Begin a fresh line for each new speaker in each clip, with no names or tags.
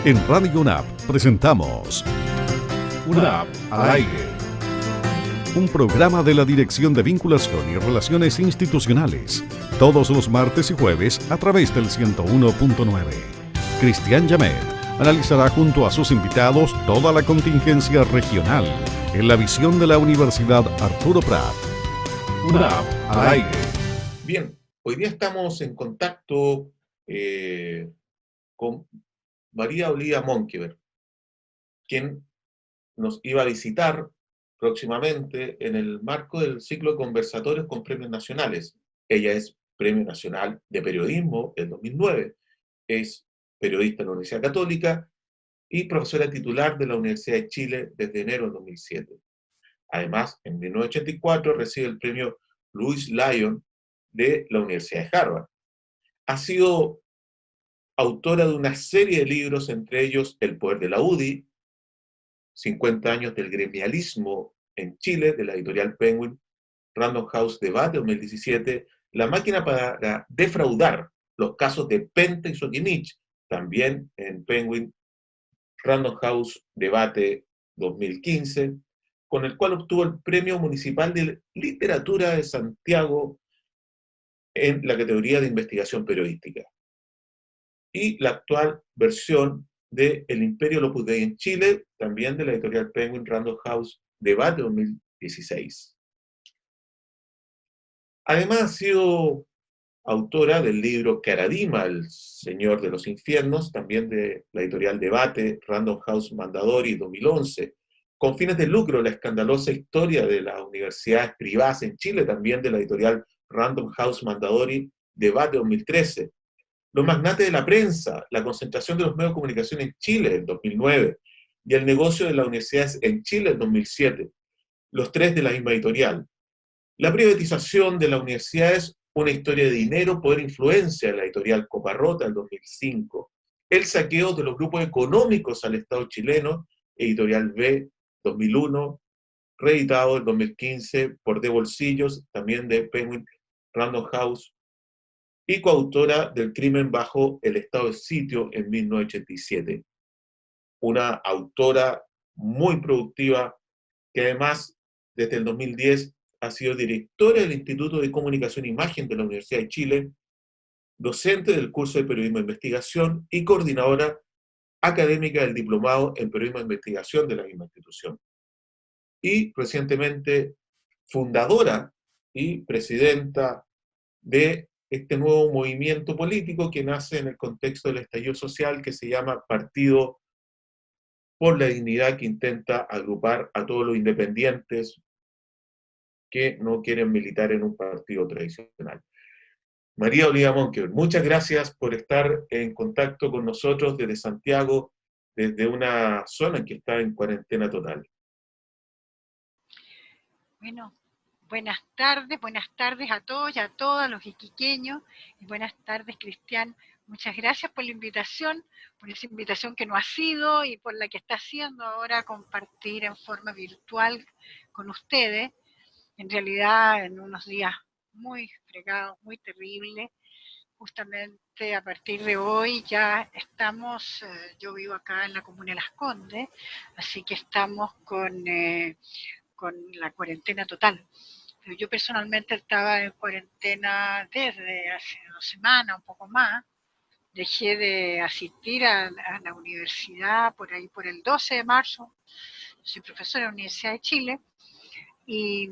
En Radio UNAP presentamos UNAP al aire. Un programa de la Dirección de Vinculación y Relaciones Institucionales. Todos los martes y jueves a través del 101.9. Cristian Yamet analizará junto a sus invitados toda la contingencia regional en la visión de la Universidad Arturo Prat. UNAP al aire.
Bien, hoy día estamos en contacto con María Olivia Monkeberg, quien nos iba a visitar próximamente en el marco del ciclo de conversatorios con premios nacionales. Ella es Premio Nacional de Periodismo del 2009, es periodista en la Universidad Católica y profesora titular de la Universidad de Chile desde enero de 2007. Además, en 1984 recibe el premio Louis Lyon de la Universidad de Harvard. Ha sido autora de una serie de libros, entre ellos El poder de la UDI, 50 años del gremialismo en Chile, de la editorial Penguin, Random House Debate 2017, La máquina para defraudar, los casos de Penta y Soquimich, también en Penguin, Random House Debate 2015, con el cual obtuvo el Premio Municipal de Literatura de Santiago en la categoría de investigación periodística. Y la actual versión de El Imperio del Opus Dei en Chile, también de la editorial Penguin Random House Debate 2016. Además ha sido autora del libro Caradima, el Señor de los Infiernos, también de la editorial Debate, Random House Mondadori 2011, Con fines de lucro, la escandalosa historia de las universidades privadas en Chile, también de la editorial Random House Mondadori, Debate 2013, Los magnates de la prensa, la concentración de los medios de comunicación en Chile en 2009, y el negocio de las universidades en Chile en 2007, los tres de la misma editorial. La privatización de las universidades, una historia de dinero, poder e influencia, la editorial Coparrota del 2005. El saqueo de los grupos económicos al Estado chileno, editorial B 2001, reeditado en 2015 por De Bolsillos, también de Penguin Random House, y coautora del Crimen bajo el estado de sitio en 1987. Una autora muy productiva que además desde el 2010 ha sido directora del Instituto de Comunicación e Imagen de la Universidad de Chile, docente del curso de Periodismo de Investigación y coordinadora académica del Diplomado en Periodismo de Investigación de la misma institución. Y recientemente fundadora y presidenta de este nuevo movimiento político que nace en el contexto del estallido social, que se llama Partido por la Dignidad, que intenta agrupar a todos los independientes que no quieren militar en un partido tradicional. María Olivia Monkeberg, muchas gracias por estar en contacto con nosotros desde Santiago, desde una zona que está en cuarentena total.
Bueno, buenas tardes a todos y a todas los iquiqueños, y buenas tardes, Cristian. Muchas gracias por la invitación, por esa invitación que no ha sido y por la que está haciendo ahora compartir en forma virtual con ustedes. En realidad, en unos días muy fregados, muy terribles. Justamente a partir de hoy ya estamos, yo vivo acá en la comuna de Las Condes, así que estamos con la cuarentena total. Pero yo personalmente estaba en cuarentena desde hace 2 semanas, un poco más. Dejé de asistir a la universidad por ahí por el 12 de marzo. Soy profesora de la Universidad de Chile y,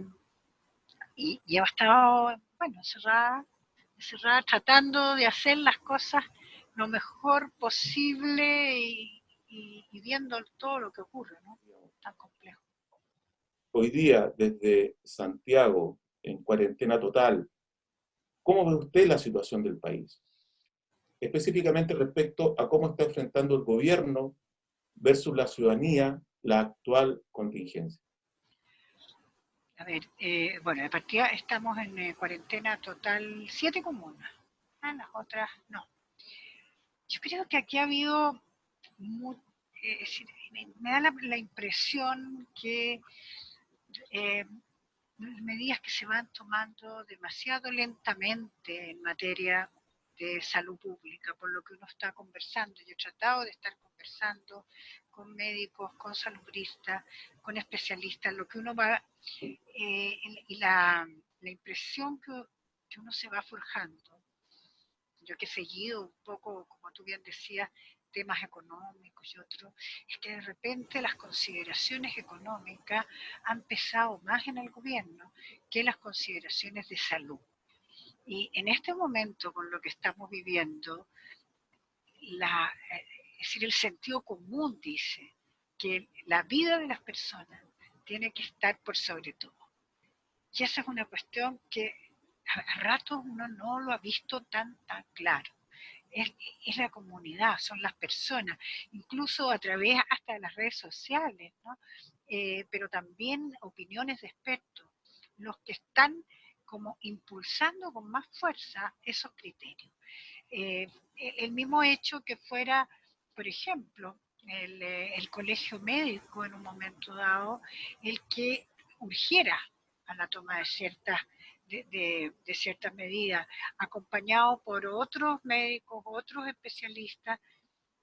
y he estado, bueno, encerrada, tratando de hacer las cosas lo mejor posible y viendo todo lo que ocurre, ¿no? Tan complejo.
Hoy día, desde Santiago, en cuarentena total, ¿cómo ve usted la situación del país? Específicamente respecto a cómo está enfrentando el gobierno versus la ciudadanía la actual contingencia.
A ver, bueno, de partida estamos en cuarentena total 7 comunas, las otras no. Yo creo que aquí ha habido, es decir, me da la impresión que eh, medidas que se van tomando demasiado lentamente en materia de salud pública, por lo que uno está conversando. Yo he tratado de estar conversando con médicos, con salubristas, con especialistas, lo que uno va, y la impresión que uno se va forjando. Yo que he seguido un poco, como tú bien decías, temas económicos y otros, es que de repente las consideraciones económicas han pesado más en el gobierno que las consideraciones de salud. Y en este momento, con lo que estamos viviendo, es decir, el sentido común dice que la vida de las personas tiene que estar por sobre todo. Y esa es una cuestión que a ratos uno no lo ha visto tan claro. Es la comunidad, son las personas, incluso a través hasta de las redes sociales, ¿no? Pero también opiniones de expertos, los que están como impulsando con más fuerza esos criterios. El mismo hecho que fuera, por ejemplo, el colegio médico en un momento dado, el que urgiera a la toma de ciertas medidas, acompañado por otros médicos, otros especialistas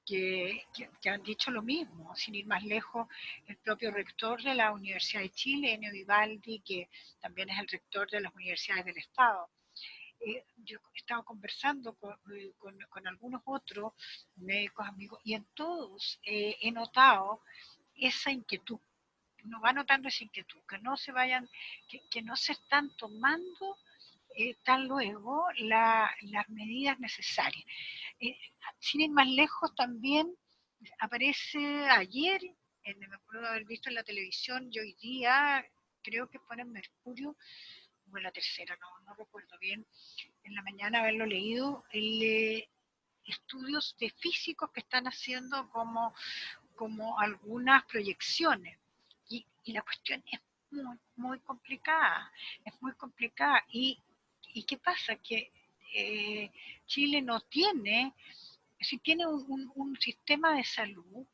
que han dicho lo mismo, sin ir más lejos, el propio rector de la Universidad de Chile, Enio Vivaldi, que también es el rector de las universidades del Estado. Yo he estado conversando con algunos otros médicos amigos y en todos he notado esa inquietud. Uno va notando esa inquietud, que no se vayan, que no se están tomando tan luego las medidas necesarias. Sin ir más lejos también aparece ayer, me acuerdo haber visto en la televisión y hoy día, creo que fue en Mercurio, o en la tercera, no recuerdo bien, en la mañana haberlo leído, estudios de físicos que están haciendo como algunas proyecciones. Y la cuestión es muy complicada, es muy complicada. ¿Y qué pasa? Que Chile no tiene, si tiene un sistema de salud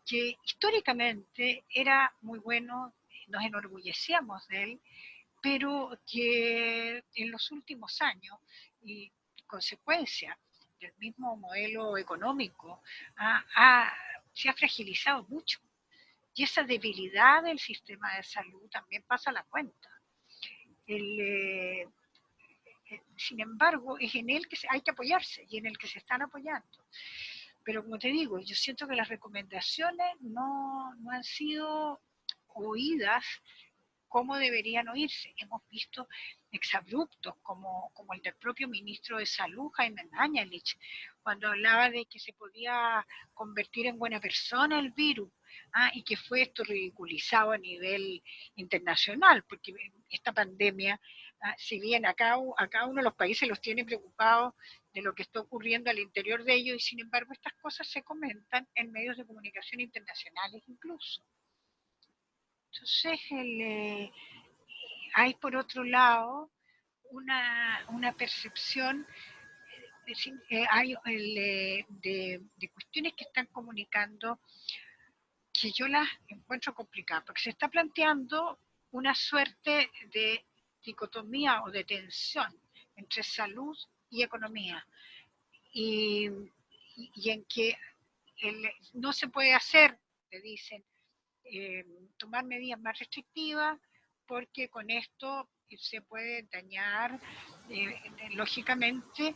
que históricamente era muy bueno, nos enorgullecíamos de él, pero que en los últimos años, y consecuencia del mismo modelo económico, se ha fragilizado mucho. Y esa debilidad del sistema de salud también pasa a la cuenta. Sin embargo, es en él que hay que apoyarse y en el que se están apoyando. Pero como te digo, yo siento que las recomendaciones no han sido oídas como deberían oírse. Hemos visto exabruptos como el del propio ministro de Salud, Jaime Mañalich, cuando hablaba de que se podía convertir en buena persona el virus, y que fue esto ridiculizado a nivel internacional, porque esta pandemia, si bien a cada uno de los países los tiene preocupados de lo que está ocurriendo al interior de ellos, y sin embargo estas cosas se comentan en medios de comunicación internacionales incluso. Entonces, hay por otro lado una percepción de cuestiones que están comunicando que yo las encuentro complicadas, porque se está planteando una suerte de dicotomía o de tensión entre salud y economía, y en que no se puede hacer, te dicen, tomar medidas más restrictivas, porque con esto se puede dañar lógicamente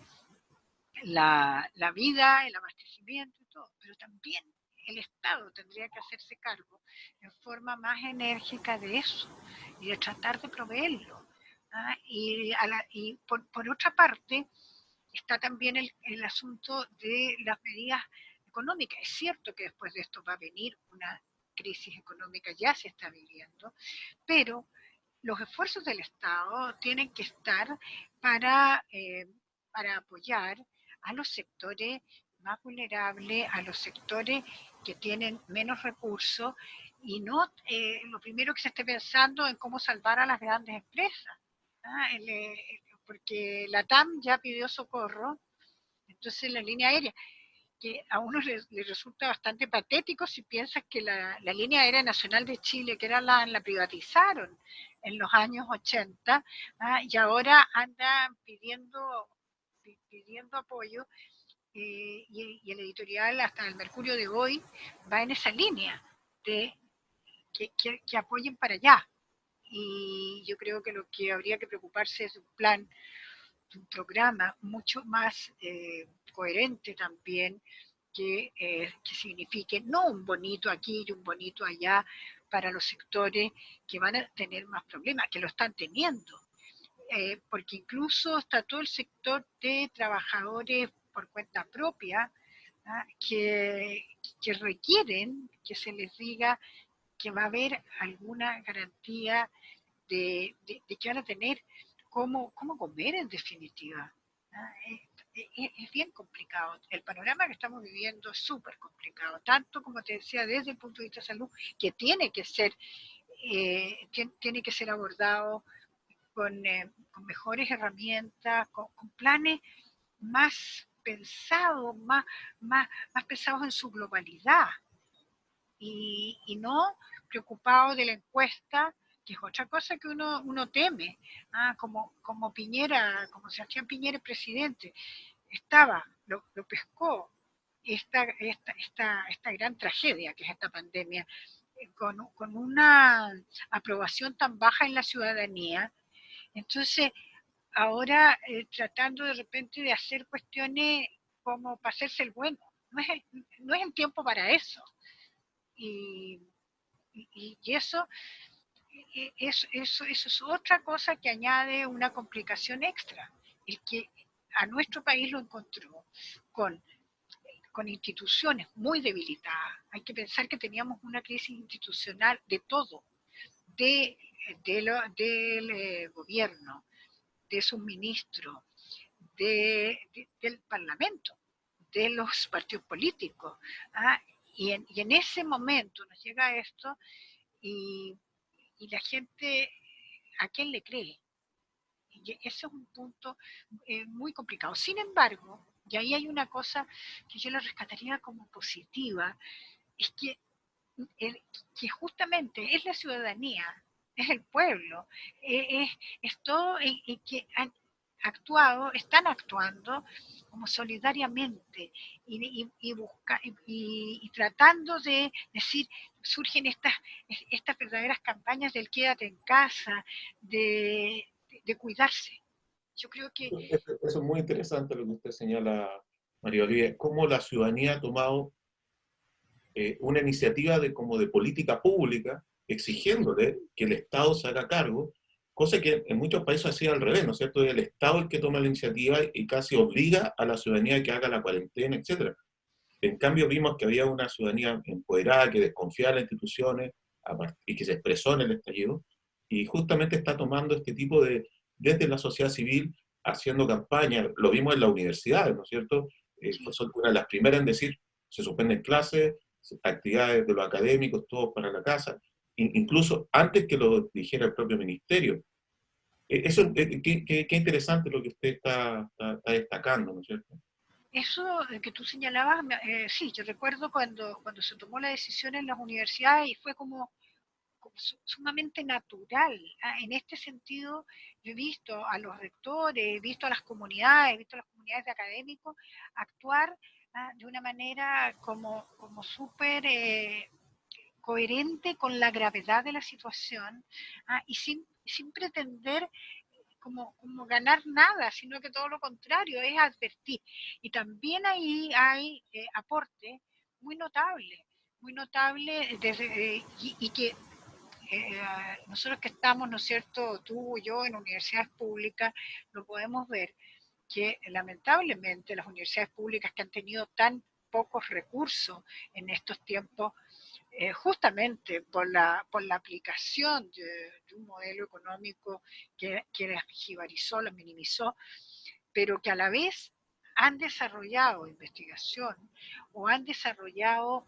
la vida, el abastecimiento y todo, pero también el Estado tendría que hacerse cargo en forma más enérgica de eso y de tratar de proveerlo. Y por otra parte está también el asunto de las medidas económicas. Es cierto que después de esto va a venir una crisis económica, ya se está viviendo, pero los esfuerzos del Estado tienen que estar para apoyar a los sectores más vulnerables, a los sectores que tienen menos recursos, y no lo primero que se esté pensando en cómo salvar a las grandes empresas, porque la TAM ya pidió socorro, entonces la línea aérea, que a uno le resulta bastante patético si piensas que la línea aérea nacional de Chile, que era la privatizaron en los años 80, y ahora andan pidiendo pidiendo apoyo, y el editorial, hasta el Mercurio de hoy, va en esa línea de que apoyen para allá. Y yo creo que lo que habría que preocuparse es de un plan, de un programa mucho más coherente también, que signifique no un bonito aquí y un bonito allá para los sectores que van a tener más problemas, que lo están teniendo. Porque incluso está todo el sector de trabajadores por cuenta propia, ¿ah? que requieren que se les diga que va a haber alguna garantía de que van a tener cómo comer en definitiva. ¿Ah? Es bien complicado. El panorama que estamos viviendo es súper complicado, tanto como te decía desde el punto de vista de salud, que tiene que ser, tiene que ser abordado con mejores herramientas, con planes más pensados, más pensados en su globalidad, y no preocupado de la encuesta, que es otra cosa que uno teme. Como Piñera, como Sebastián Piñera, el presidente, lo pescó esta gran tragedia que es esta pandemia, con una aprobación tan baja en la ciudadanía. Entonces, ahora tratando de repente de hacer cuestiones como para hacerse el bueno. No es el tiempo para eso. Y, y eso es otra cosa que añade una complicación extra. El que a nuestro país lo encontró con, con instituciones muy debilitadas. Hay que pensar que teníamos una crisis institucional de todo, del gobierno, de sus ministros, del Parlamento, de los partidos políticos. ¿Ah? Y en ese momento nos llega esto, y, y la gente, ¿a quién le cree? Y ese es un punto muy complicado. Sin embargo, y ahí hay una cosa que yo la rescataría como positiva, es que justamente es la ciudadanía, es el pueblo, es todo en que están actuando como solidariamente, y tratando de decir, surgen estas verdaderas campañas del quédate en casa, de cuidarse. Yo creo que
Eso es muy interesante lo que usted señala, María Olivia, cómo la ciudadanía ha tomado una iniciativa como de política pública, exigiéndole que el Estado se haga cargo, cosa que en muchos países ha sido al revés, ¿no es cierto? Es el Estado el que toma la iniciativa y casi obliga a la ciudadanía a que haga la cuarentena, etc. En cambio vimos que había una ciudadanía empoderada que desconfiaba de las instituciones y que se expresó en el estallido, y justamente está tomando este tipo desde la sociedad civil, haciendo campaña. Lo vimos en las universidades, ¿no es cierto?
sí.
Son una de las primeras en decir, se suspenden clases, actividades de los académicos, todos para la casa, incluso antes que lo dijera el propio ministerio. Eso, qué interesante lo que usted está destacando, ¿no es cierto?
Eso que tú señalabas, sí, yo recuerdo cuando se tomó la decisión en las universidades, y fue como sumamente natural. En este sentido, yo he visto a los rectores, he visto a las comunidades, he visto a las comunidades de académicos actuar de una manera como súper coherente con la gravedad de la situación, y sin pretender como ganar nada, sino que todo lo contrario, es advertir. Y también ahí hay aporte muy notable, muy notable, y que nosotros que estamos, ¿no es cierto?, tú y yo en universidades públicas, lo podemos ver, que lamentablemente las universidades públicas que han tenido tan pocos recursos en estos tiempos, justamente por la aplicación de un modelo económico que las jibarizó, las minimizó, pero que a la vez han desarrollado investigación o han desarrollado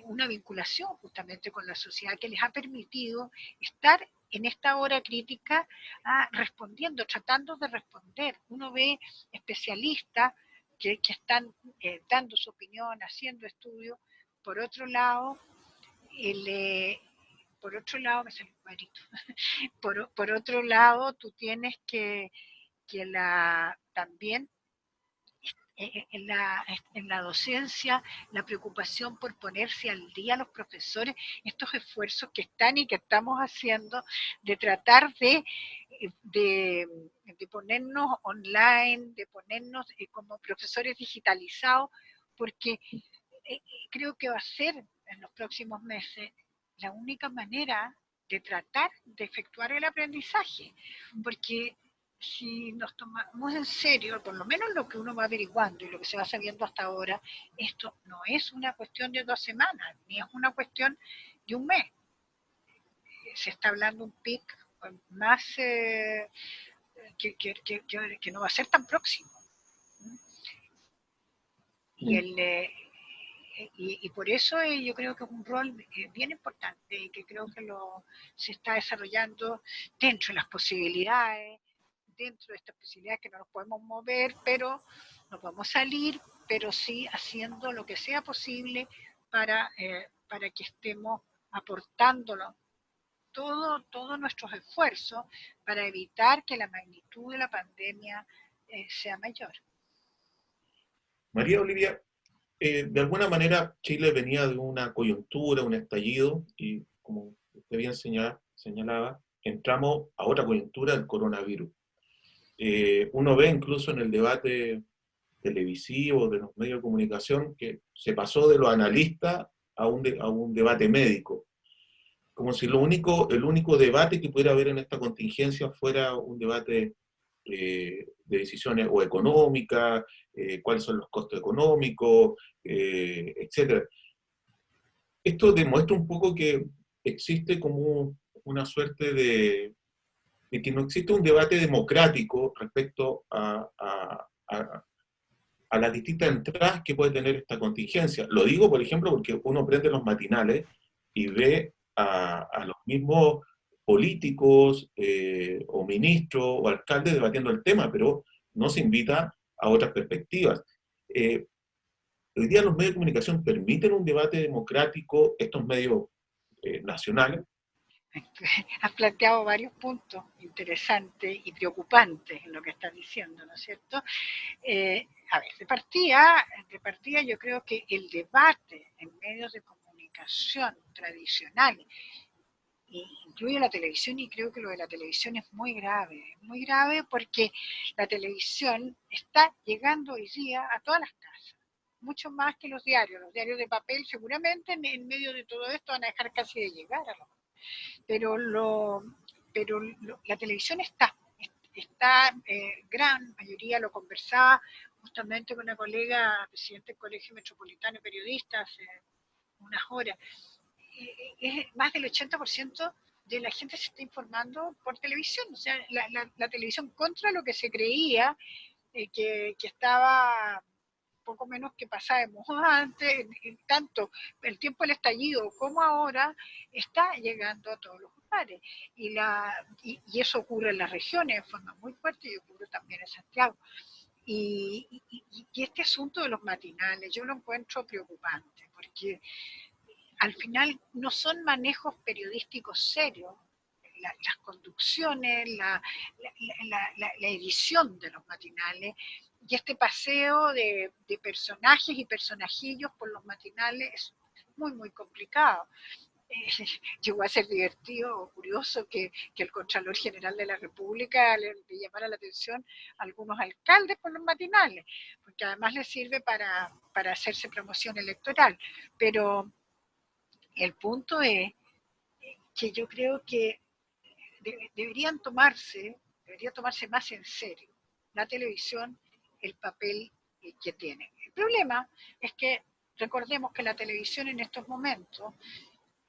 una vinculación justamente con la sociedad que les ha permitido estar en esta hora crítica respondiendo, tratando de responder. Uno ve especialistas que están dando su opinión, haciendo estudios. Por otro lado, el, por otro lado, me salió un cuadrito. Por otro lado, tú tienes que también en la docencia, la preocupación por ponerse al día los profesores, estos esfuerzos que están y que estamos haciendo de tratar de, de ponernos online, de ponernos como profesores digitalizados, porque creo que va a ser en los próximos meses la única manera de tratar de efectuar el aprendizaje, porque si nos tomamos en serio, por lo menos lo que uno va averiguando y lo que se va sabiendo hasta ahora, esto no es una cuestión de 2 semanas, ni es una cuestión de un mes. Se está hablando un pic más que no va a ser tan próximo. Y por eso yo creo que es un rol bien importante y que creo que se está desarrollando dentro de las posibilidades, dentro de estas posibilidades que no nos podemos mover, pero no podemos salir, pero sí haciendo lo que sea posible para que estemos aportándolo todos nuestros esfuerzos para evitar que la magnitud de la pandemia sea mayor.
María Olivia, de alguna manera Chile venía de una coyuntura, un estallido, y como usted bien señalaba, entramos a otra coyuntura del coronavirus. Uno ve incluso en el debate televisivo de los medios de comunicación que se pasó de los analistas a un debate médico, como si el único debate que pudiera haber en esta contingencia fuera un debate de decisiones o económicas, cuáles son los costos económicos, etc. Esto demuestra un poco que existe como una suerte de que no existe un debate democrático respecto a las distintas entradas que puede tener esta contingencia. Lo digo, por ejemplo, porque uno prende los matinales y ve a los mismos políticos o ministros o alcaldes debatiendo el tema, pero no se invita a otras perspectivas. Hoy día los medios de comunicación permiten un debate democrático, estos medios nacionales.
Has planteado varios puntos interesantes y preocupantes en lo que estás diciendo, ¿no es cierto? A ver, de partida yo creo que el debate en medios de comunicación tradicionales incluye la televisión, y creo que lo de la televisión es muy grave porque la televisión está llegando hoy día a todas las casas, mucho más que los diarios de papel seguramente en medio de todo esto van a dejar casi de llegar a los, pero la televisión está gran mayoría, lo conversaba justamente con una colega, presidente del Colegio Metropolitano de Periodistas, hace unas horas, más del 80% de la gente se está informando por televisión, o sea, la televisión contra lo que se creía que estaba poco menos que pasábamos antes, tanto el tiempo del estallido como ahora, está llegando a todos los lugares. Y eso ocurre en las regiones de forma muy fuerte y ocurre también en Santiago. Y este asunto de los matinales yo lo encuentro preocupante, porque al final no son manejos periodísticos serios, las conducciones, la edición de los matinales, y este paseo de personajes y personajillos por los matinales es muy complicado. Llegó a ser divertido o curioso que el Contralor General de la República le llamara la atención a algunos alcaldes por los matinales, porque además les sirve para hacerse promoción electoral. Pero el punto es que yo creo que debería tomarse más en serio la televisión, el papel que tiene. El problema es que recordemos que la televisión en estos momentos,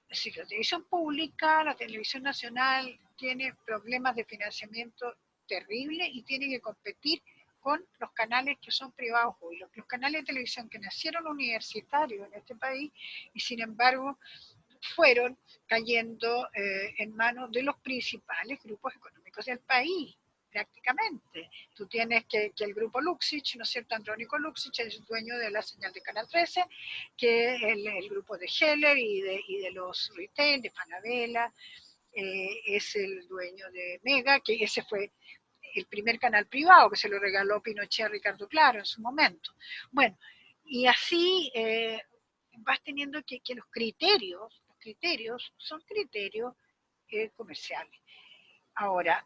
es decir, la televisión pública, la televisión nacional, tiene problemas de financiamiento terribles y tiene que competir con los canales que son privados hoy, los canales de televisión que nacieron universitarios en este país y sin embargo fueron cayendo en manos de los principales grupos económicos del país, prácticamente. Tú tienes que el grupo Luxich, ¿no es cierto? Andrónico Luxich es dueño de la señal de Canal 13, que el grupo de Heller y de los retail, de Falabella, es el dueño de Mega, que ese fue el primer canal privado que se lo regaló Pinochet a Ricardo Claro en su momento. Bueno, y así vas teniendo que los criterios son criterios comerciales. Ahora,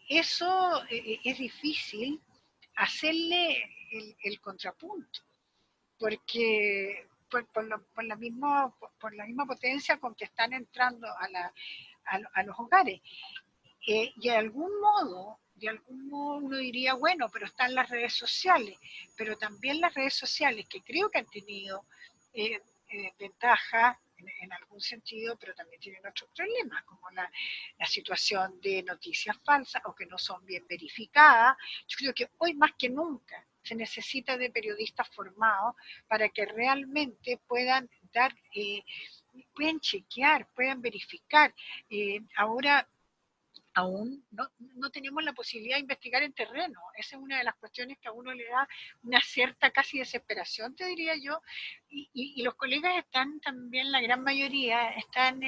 eso es difícil hacerle el contrapunto, porque por la misma potencia con que están entrando a los hogares. Y de algún modo uno diría, bueno, pero están las redes sociales, pero también las redes sociales, que creo que han tenido ventajas en algún sentido, pero también tienen otros problemas, como la situación de noticias falsas o que no son bien verificadas. Yo creo que hoy más que nunca se necesita de periodistas formados para que realmente puedan dar, puedan chequear, puedan verificar. Ahora aún no tenemos la posibilidad de investigar en terreno. Esa es una de las cuestiones que a uno le da una cierta casi desesperación, te diría yo, y los colegas están también, la gran mayoría, están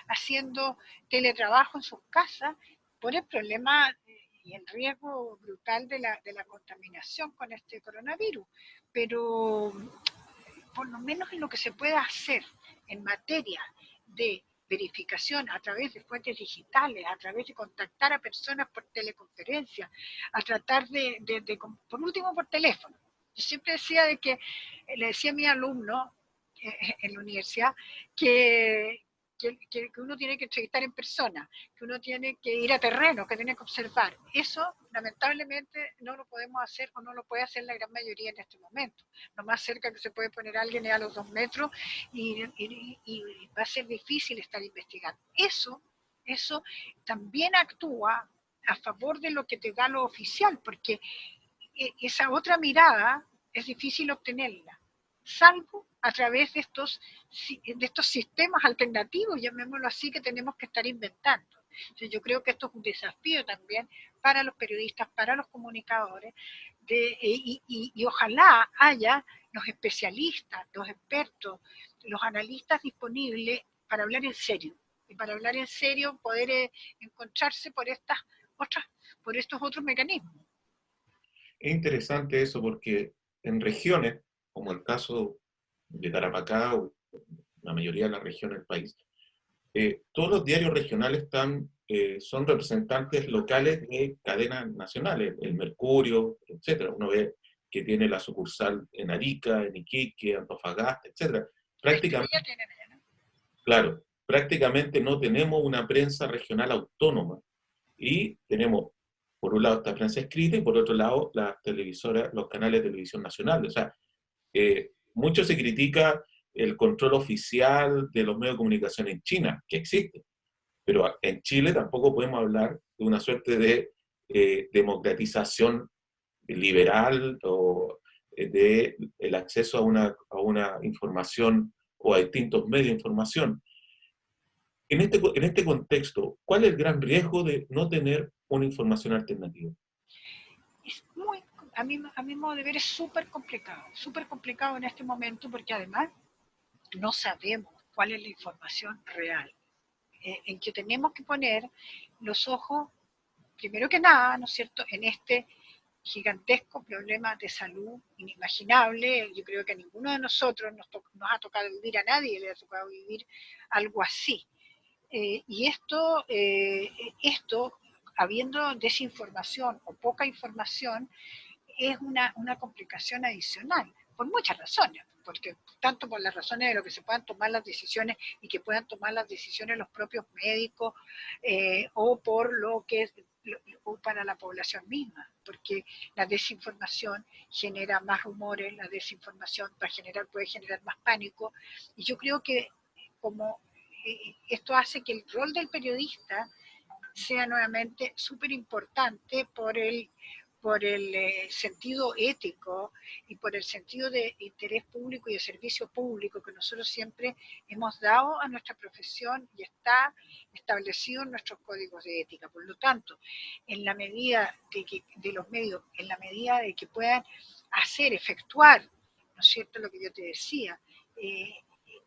haciendo teletrabajo en sus casas por el problema y el riesgo brutal de la contaminación con este coronavirus. Pero por lo menos en lo que se pueda hacer en materia de verificación a través de fuentes digitales, a través de contactar a personas por teleconferencia, a tratar por último, por teléfono. Yo siempre decía le decía a mi alumno en la universidad que uno tiene que entrevistar en persona, que uno tiene que ir a terreno, que tiene que observar. Eso, lamentablemente, no lo podemos hacer o no lo puede hacer la gran mayoría en este momento. Lo más cerca que se puede poner alguien es a los 2 metros y va a ser difícil estar investigando. Eso también actúa a favor de lo que te da lo oficial, porque esa otra mirada es difícil obtenerla, salvo a través de estos sistemas alternativos, llamémoslo así, que tenemos que estar inventando. Entonces, yo creo que esto es un desafío también para los periodistas, para los comunicadores, y ojalá haya los especialistas, los expertos, los analistas disponibles para hablar en serio. Y para hablar en serio poder encontrarse por estos otros mecanismos.
Es interesante eso porque en regiones, como el caso de Tarapacá o la mayoría de las regiones del país, todos los diarios regionales son representantes locales de cadenas nacionales, el Mercurio, etc. Uno ve que tiene la sucursal en Arica, en Iquique, Antofagasta, etc. Prácticamente, claro, prácticamente no tenemos una prensa regional autónoma y tenemos, por un lado, esta prensa escrita y por otro lado, las televisoras, los canales de televisión nacionales. O sea, mucho se critica el control oficial de los medios de comunicación en China, que existe, pero en Chile tampoco podemos hablar de una suerte de democratización liberal o el acceso a una información o a distintos medios de información. En este contexto, ¿cuál es el gran riesgo de no tener una información alternativa?
Es a mi modo de ver, es súper complicado en este momento, porque además no sabemos cuál es la información real, en que tenemos que poner los ojos, primero que nada, ¿no es cierto?, en este gigantesco problema de salud inimaginable. Yo creo que a ninguno de nosotros nos ha tocado vivir, a nadie le ha tocado vivir algo así. Y esto, habiendo desinformación o poca información, es una complicación adicional, por muchas razones, porque tanto por las razones de lo que se puedan tomar las decisiones y que puedan tomar las decisiones los propios médicos, o por lo que es o para la población misma, porque la desinformación genera más rumores, la desinformación puede generar más pánico, y yo creo que como esto hace que el rol del periodista sea nuevamente súper importante por el sentido ético y por el sentido de interés público y de servicio público que nosotros siempre hemos dado a nuestra profesión y está establecido en nuestros códigos de ética. Por lo tanto, en la medida de los medios, en la medida de que puedan efectuar, ¿no es cierto?, lo que yo te decía,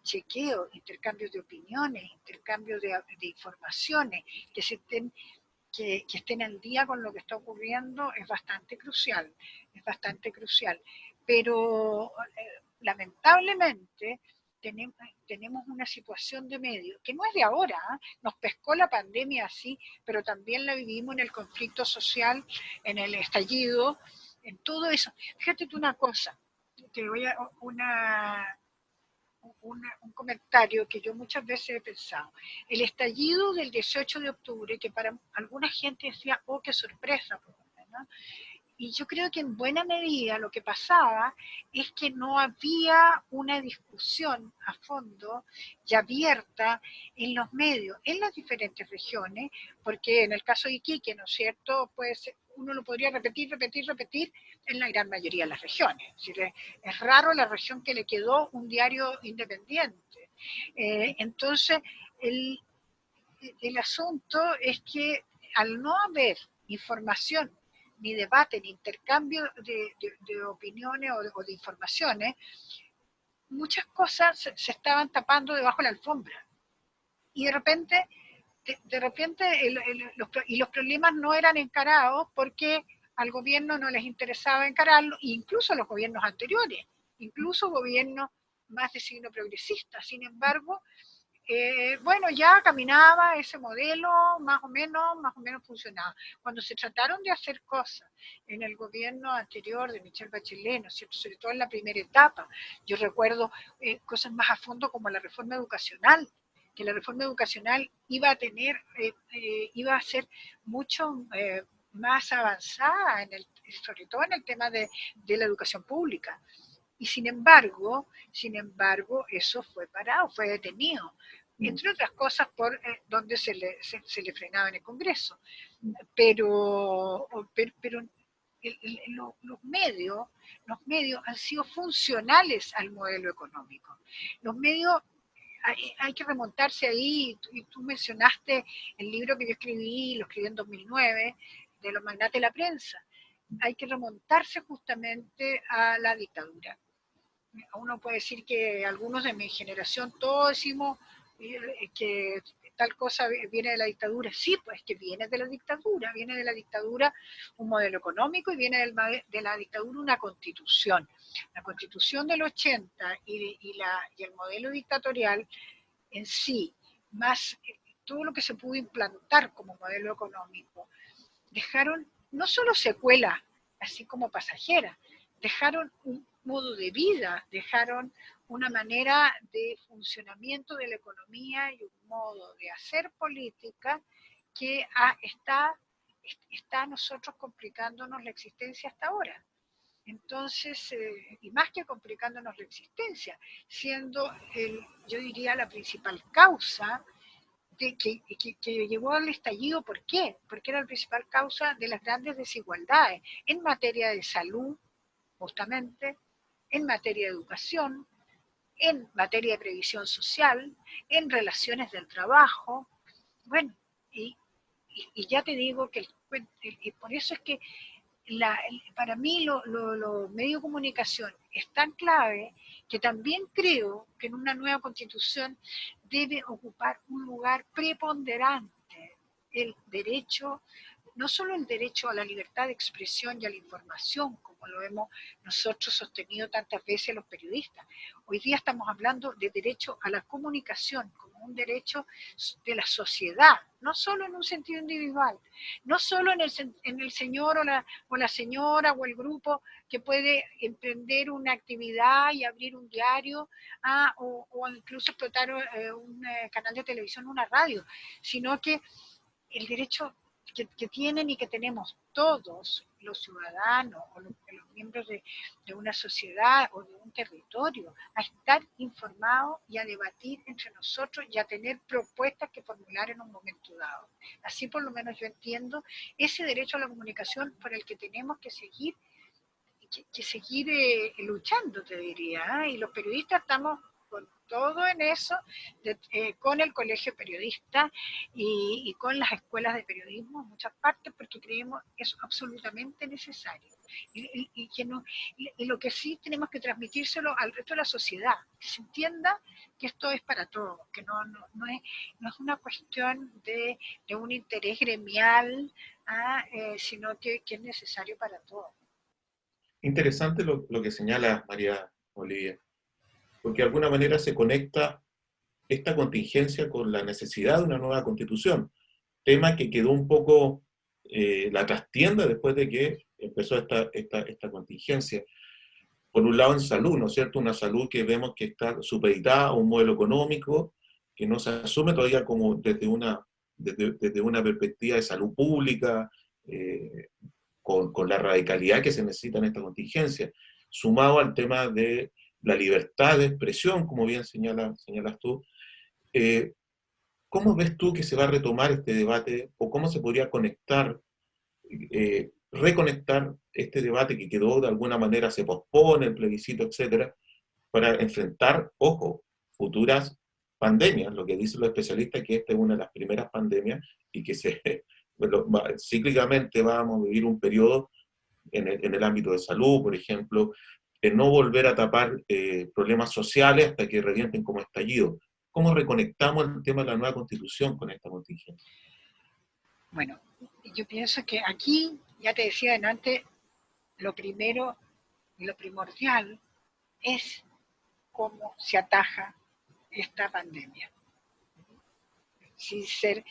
chequeo, intercambios de opiniones, intercambios de informaciones, que se estén que estén al día con lo que está ocurriendo es bastante crucial, es bastante crucial. Pero lamentablemente tenemos una situación de medio que no es de ahora, ¿eh? Nos pescó la pandemia así, pero también la vivimos en el conflicto social, en el estallido, en todo eso. Fíjate tú una cosa, te voy a un comentario que yo muchas veces he pensado. El estallido del 18 de octubre, que para alguna gente decía, oh, qué sorpresa, ¿no? Y yo creo que en buena medida lo que pasaba es que no había una discusión a fondo y abierta en los medios, en las diferentes regiones, porque en el caso de Iquique, ¿no es cierto? Pues uno lo podría repetir en la gran mayoría de las regiones. Es decir, es raro la región que le quedó un diario independiente. Entonces, el, el asunto es que al no haber información, ni debate, ni intercambio de opiniones o de informaciones, muchas cosas se estaban tapando debajo de la alfombra. Y de repente los problemas no eran encarados porque al gobierno no les interesaba encararlo, incluso los gobiernos anteriores, incluso gobiernos más de signo progresista. Sin embargo, bueno, ya caminaba ese modelo, más o menos funcionaba. Cuando se trataron de hacer cosas en el gobierno anterior de Michelle Bachelet, ¿no es cierto? Sobre todo en la primera etapa, yo recuerdo cosas más a fondo como la reforma educacional, que la reforma educacional iba a tener, iba a ser mucho más avanzada, sobre todo en el tema de la educación pública. Y sin embargo, eso fue parado, fue detenido, entre otras cosas por donde se le frenaba en el Congreso. Pero los medios han sido funcionales al modelo económico. Los medios, hay que remontarse ahí, y tú mencionaste el libro que yo escribí, lo escribí en 2009, de los magnates de la prensa. Hay que remontarse justamente a la dictadura. Uno puede decir que algunos de mi generación todos decimos que tal cosa viene de la dictadura. Sí, pues que viene de la dictadura un modelo económico y viene de la dictadura una constitución. La constitución del 80 y el modelo dictatorial en sí, más todo lo que se pudo implantar como modelo económico, dejaron no solo secuelas, así como pasajeras, dejaron un modo de vida, dejaron una manera de funcionamiento de la economía y un modo de hacer política que está a nosotros complicándonos la existencia hasta ahora. Entonces, y más que complicándonos la existencia, siendo, yo diría, la principal causa que llevó al estallido. ¿Por qué? Porque era la principal causa de las grandes desigualdades en materia de salud, justamente, en materia de educación, en materia de previsión social, en relaciones del trabajo. Bueno, y ya te digo que y por eso es que para mí los medios de comunicación es tan clave que también creo que en una nueva constitución debe ocupar un lugar preponderante el derecho, no solo el derecho a la libertad de expresión y a la información, como lo hemos nosotros sostenido tantas veces los periodistas. Hoy día estamos hablando de derecho a la comunicación como un derecho de la sociedad, no solo en un sentido individual, no solo en el señor o la señora o el grupo que puede emprender una actividad y abrir un diario o incluso explotar un canal de televisión o una radio, sino que el derecho que tienen y que tenemos todos los ciudadanos o los miembros de una sociedad o de un territorio a estar informados y a debatir entre nosotros y a tener propuestas que formular en un momento dado. Así por lo menos yo entiendo ese derecho a la comunicación por el que tenemos que seguir luchando, te diría. Y los periodistas estamos con todo en eso, con el colegio periodista y con las escuelas de periodismo en muchas partes, porque creemos que es absolutamente necesario. Y lo que sí tenemos que transmitírselo al resto de la sociedad, que se entienda que esto es para todos, que no es una cuestión de un interés gremial, sino que es necesario para todos.
Interesante lo que señala María Olivia, porque de alguna manera se conecta esta contingencia con la necesidad de una nueva constitución, tema que quedó un poco la trastienda después de que empezó esta contingencia. Por un lado en salud, ¿no es cierto? Una salud que vemos que está supeditada a un modelo económico que no se asume todavía como desde una perspectiva de salud pública, con la radicalidad que se necesita en esta contingencia, sumado al tema de la libertad de expresión, como bien señalas tú. ¿Cómo ves tú que se va a retomar este debate o cómo se podría conectar, reconectar este debate que quedó de alguna manera, se pospone el plebiscito, etcétera, para enfrentar, ojo, futuras pandemias? Lo que dicen los especialistas es que esta es una de las primeras pandemias y que cíclicamente vamos a vivir un periodo en el ámbito de salud, por ejemplo, en no volver a tapar problemas sociales hasta que revienten como estallido. ¿Cómo reconectamos el tema de la nueva constitución con esta contingencia?
Bueno, yo pienso que aquí, ya te decía antes, lo primero y lo primordial es cómo se ataja esta pandemia. Sin ser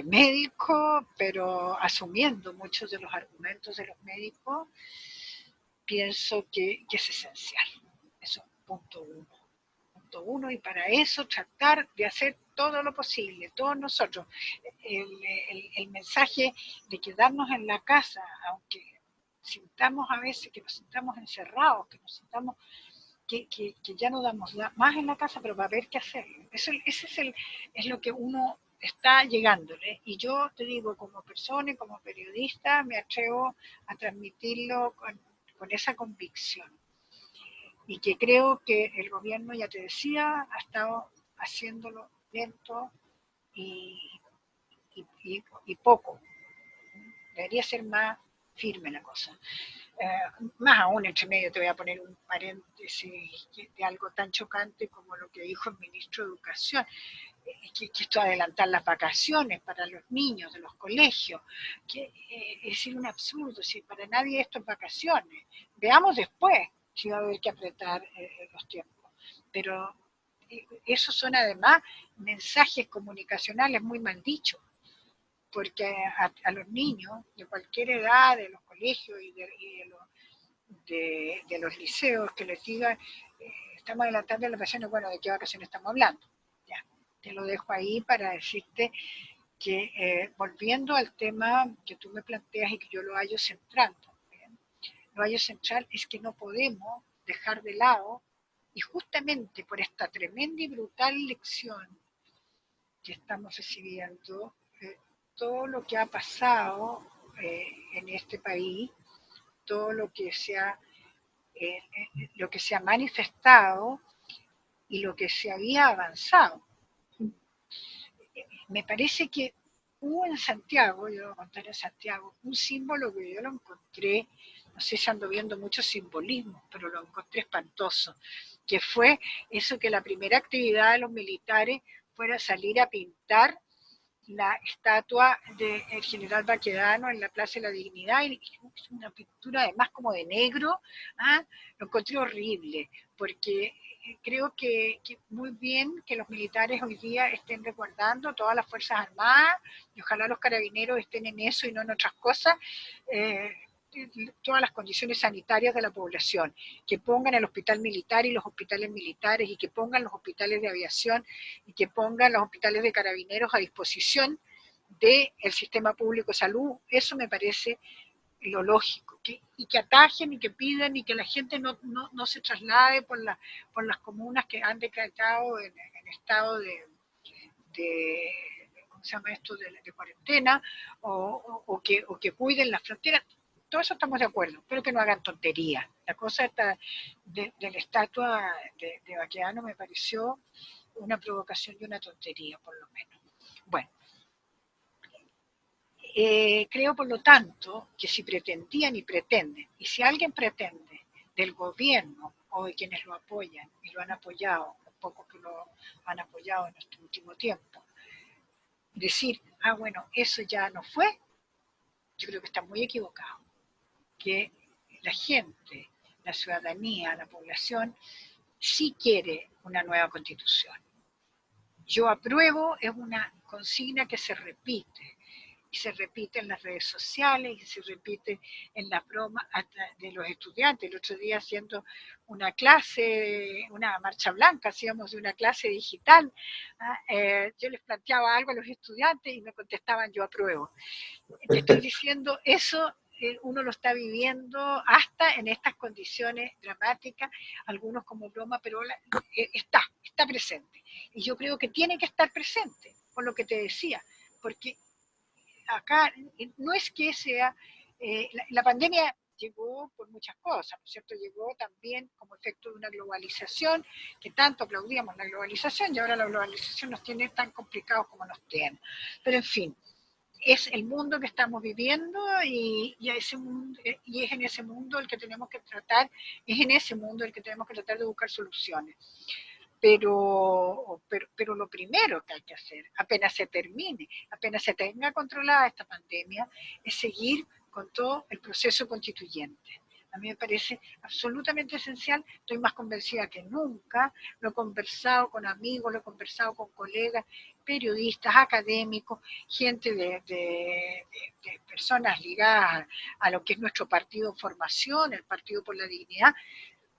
médico, pero asumiendo muchos de los argumentos de los médicos, pienso que es esencial. Eso, punto uno. Punto uno, y para eso tratar de hacer todo lo posible, todos nosotros. El mensaje de quedarnos en la casa, aunque sintamos a veces que nos sintamos encerrados, que nos sintamos que ya no damos más en la casa, pero va a haber que hacerlo. Ese es lo que uno está llegándole. Y yo te digo, como persona y como periodista, me atrevo a transmitirlo con esa convicción. Y que creo que el gobierno, ya te decía, ha estado haciéndolo lento y poco. Debería ser más firme la cosa. Más aún, entre medio te voy a poner un paréntesis de algo tan chocante como lo que dijo el ministro de Educación, que esto de adelantar las vacaciones para los niños de los colegios, es decir, un absurdo, si para nadie esto es vacaciones. Veamos después si va a haber que apretar los tiempos. Pero esos son además mensajes comunicacionales muy mal dichos, porque a los niños de cualquier edad, de los colegios y de los liceos, que les digan, estamos adelantando las vacaciones, bueno, ¿de qué vacaciones estamos hablando? Ya, te lo dejo ahí para decirte que, volviendo al tema que tú me planteas y que yo lo hallo central también, lo hallo central es que no podemos dejar de lado, y justamente por esta tremenda y brutal lección que estamos recibiendo, todo lo que ha pasado en este país, todo lo que se ha manifestado y lo que se había avanzado. Me parece que hubo en Santiago, yo lo contaré en Santiago, un símbolo que yo lo encontré, no sé si ando viendo muchos simbolismos, pero lo encontré espantoso, que fue eso, que la primera actividad de los militares fuera salir a pintar la estatua del general Baquedano en la Plaza de la Dignidad, y una pintura además como de negro. Lo encontré horrible, porque creo que muy bien que los militares hoy día estén resguardando todas las Fuerzas Armadas, y ojalá los carabineros estén en eso y no en otras cosas, todas las condiciones sanitarias de la población, que pongan el hospital militar y los hospitales militares, y que pongan los hospitales de aviación, y que pongan los hospitales de carabineros a disposición del sistema público de salud. Eso me parece lo lógico, y que atajen y que pidan, y que la gente no se traslade por las comunas que han decretado en estado de ¿cómo se llama esto?, de cuarentena, o que cuiden las fronteras. Todo eso estamos de acuerdo, pero que no hagan tonterías. La cosa esta de la estatua de Baquedano me pareció una provocación y una tontería, por lo menos. Bueno, Creo, por lo tanto, que si pretendían y pretenden, y si alguien pretende del gobierno o de quienes lo apoyan y lo han apoyado, los pocos que lo han apoyado en este último tiempo, decir, ah, bueno, eso ya no fue, yo creo que está muy equivocado. Que la gente, la ciudadanía, la población, sí quiere una nueva constitución. Yo apruebo es una consigna que se repite, y se repite en las redes sociales, y se repite en las bromas de los estudiantes. El otro día haciendo una clase, una marcha blanca, hacíamos de una clase digital, yo les planteaba algo a los estudiantes y me contestaban yo apruebo. Te estoy diciendo, eso uno lo está viviendo hasta en estas condiciones dramáticas, algunos como broma, pero está presente. Y yo creo que tiene que estar presente, por lo que te decía, porque acá no es que sea, la pandemia llegó por muchas cosas, ¿no es cierto? Llegó también como efecto de una globalización, que tanto aplaudíamos la globalización, y ahora la globalización nos tiene tan complicados como nos tiene. Pero en fin, es el mundo que estamos viviendo y es en ese mundo el que tenemos que tratar, es en ese mundo el que tenemos que tratar de buscar soluciones. Pero lo primero que hay que hacer, apenas se termine, apenas se tenga controlada esta pandemia, es seguir con todo el proceso constituyente. A mí me parece absolutamente esencial, estoy más convencida que nunca, lo he conversado con amigos, lo he conversado con colegas, periodistas, académicos, gente de personas ligadas a lo que es nuestro partido en formación, el Partido por la Dignidad,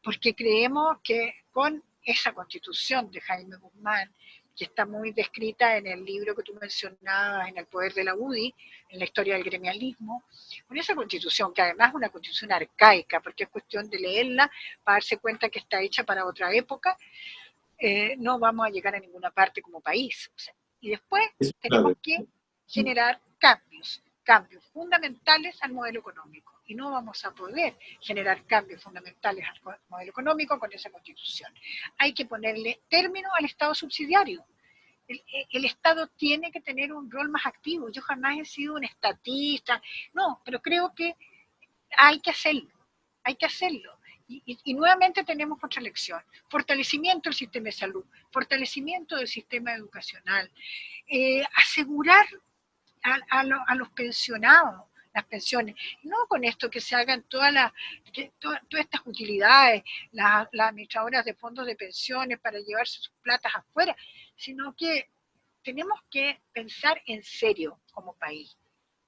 porque creemos que con esa constitución de Jaime Guzmán, que está muy descrita en el libro que tú mencionabas, en El poder de la UDI, en la historia del gremialismo, con esa constitución, que además es una constitución arcaica, porque es cuestión de leerla para darse cuenta que está hecha para otra época, no vamos a llegar a ninguna parte como país. O sea, y después tenemos que generar cambios fundamentales al modelo económico. Y no vamos a poder generar cambios fundamentales al modelo económico con esa constitución. Hay que ponerle término al Estado subsidiario. El Estado tiene que tener un rol más activo. Yo jamás he sido un estatista, no, pero creo que hay que hacerlo, hay que hacerlo. Y nuevamente tenemos otra lección, fortalecimiento del sistema de salud, fortalecimiento del sistema educacional, asegurar a los pensionados las pensiones, no con esto que se hagan todas estas utilidades, las administradoras de fondos de pensiones para llevarse sus platas afuera, sino que tenemos que pensar en serio como país.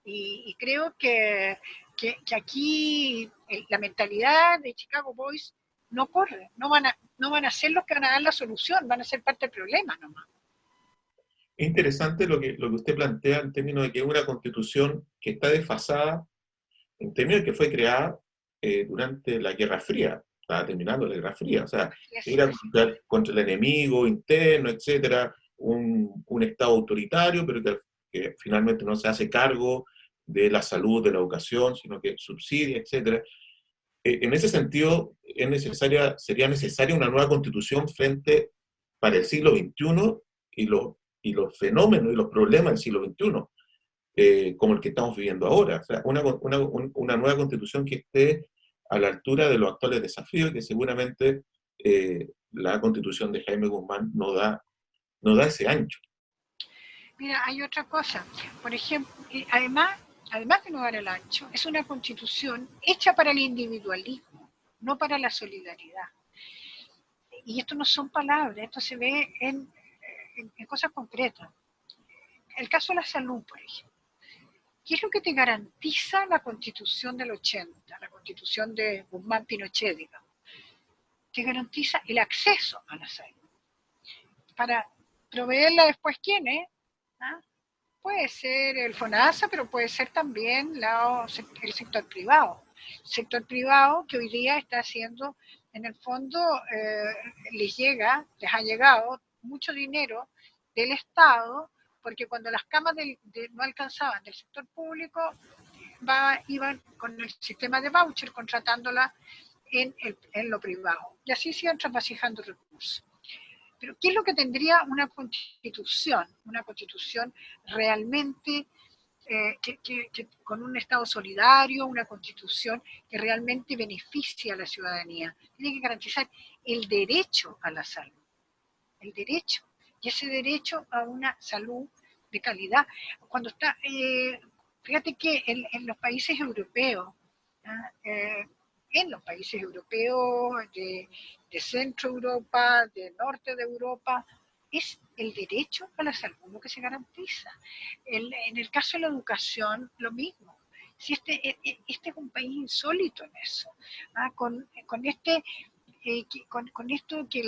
Y creo que aquí la mentalidad de Chicago Boys no corre, no van a ser los que van a dar la solución, van a ser parte del problema nomás.
Es interesante lo que usted plantea en términos de que es una constitución que está desfasada, en términos de que fue creada durante la Guerra Fría, estaba terminando la Guerra Fría, o sea, era contra el enemigo interno, etcétera, un Estado autoritario, pero que finalmente no se hace cargo de la salud, de la educación, sino que subsidia, etcétera. En ese sentido, sería necesaria una nueva constitución frente para el siglo XXI y los fenómenos y los problemas del siglo XXI, como el que estamos viviendo ahora. O sea, una nueva constitución que esté a la altura de los actuales desafíos, que seguramente la constitución de Jaime Guzmán no da ese ancho.
Mira, hay otra cosa. Por ejemplo, además de no dar el ancho, es una constitución hecha para el individualismo, no para la solidaridad. Y esto no son palabras, esto se ve en cosas concretas. El caso de la salud, por ejemplo. ¿Qué es lo que te garantiza la Constitución del 80, la Constitución de Guzmán Pinochet, digamos? Te garantiza el acceso a la salud. Para proveerla después, ¿quién es? ¿Ah? Puede ser el FONASA, pero puede ser también el sector privado. El sector privado que hoy día está haciendo, en el fondo, les ha llegado mucho dinero del Estado, porque cuando las camas no alcanzaban del sector público, iban con el sistema de voucher contratándola en lo privado. Y así se iban trasvasijando recursos. Pero ¿qué es lo que tendría una constitución realmente con un Estado solidario, una constitución que realmente beneficie a la ciudadanía. Tiene que garantizar el derecho a la salud, el derecho, y ese derecho a una salud de calidad. Cuando está, fíjate que en los países europeos, ¿ah? En los países europeos de Centro Europa, de Norte de Europa, es el derecho a la salud lo que se garantiza. En el caso de la educación, lo mismo. Si este es un país insólito en eso, ¿ah? Con esto que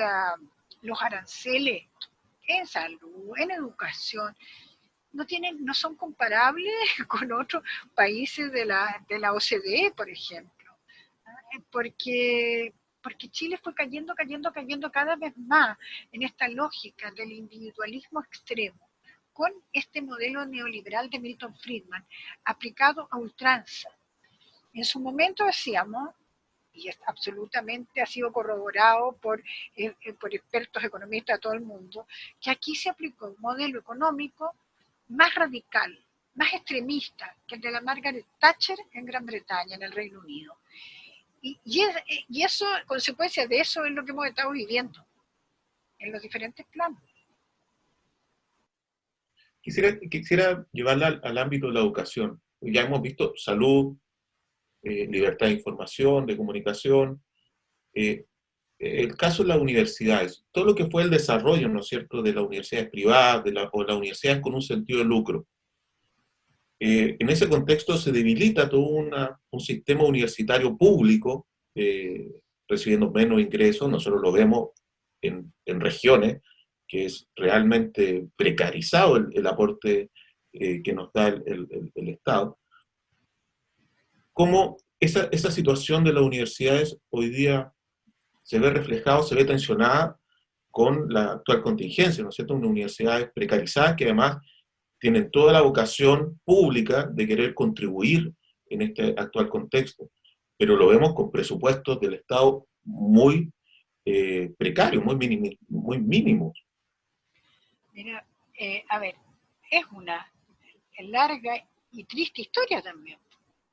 los aranceles en salud, en educación, no son comparables con otros países de la OCDE, por ejemplo, porque Chile fue cayendo cada vez más en esta lógica del individualismo extremo, con este modelo neoliberal de Milton Friedman, aplicado a ultranza. En su momento decíamos, y absolutamente ha sido corroborado por expertos economistas de todo el mundo, que aquí se aplicó un modelo económico más radical, más extremista que el de la Margaret Thatcher en Gran Bretaña, en el Reino Unido. Y eso, consecuencia de eso es lo que hemos estado viviendo en los diferentes planos.
Quisiera llevarla al ámbito de la educación. Ya hemos visto salud, libertad de información, de comunicación. El caso de las universidades, todo lo que fue el desarrollo, ¿no es cierto?, de las universidades privadas o las universidades con un sentido de lucro. En ese contexto se debilita todo un sistema universitario público, recibiendo menos ingresos. Nosotros lo vemos en regiones, que es realmente precarizado el aporte que nos da el Estado. Cómo esa situación de las universidades hoy día se ve reflejado, se ve tensionada con la actual contingencia, ¿no es cierto? Unas universidades precarizadas que además tienen toda la vocación pública de querer contribuir en este actual contexto, pero lo vemos con presupuestos del Estado muy precarios, muy mínimos.
Mira, a ver, es una larga y triste historia también,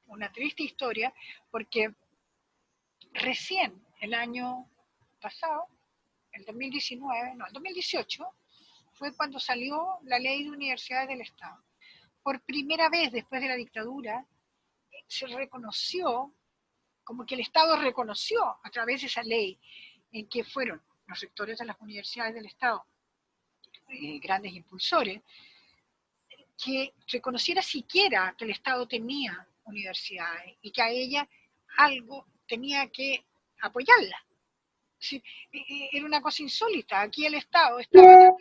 una triste historia porque recién el año pasado, el 2019, no, el 2018, fue cuando salió la ley de universidades del Estado. Por primera vez después de la dictadura, se reconoció, como que el Estado reconoció a través de esa ley, en que fueron los sectores de las universidades del Estado, grandes impulsores, que reconociera siquiera que el Estado tenía universidades y que a ella algo tenía que apoyarla. Sí, era una cosa insólita. Aquí el Estado estaba dando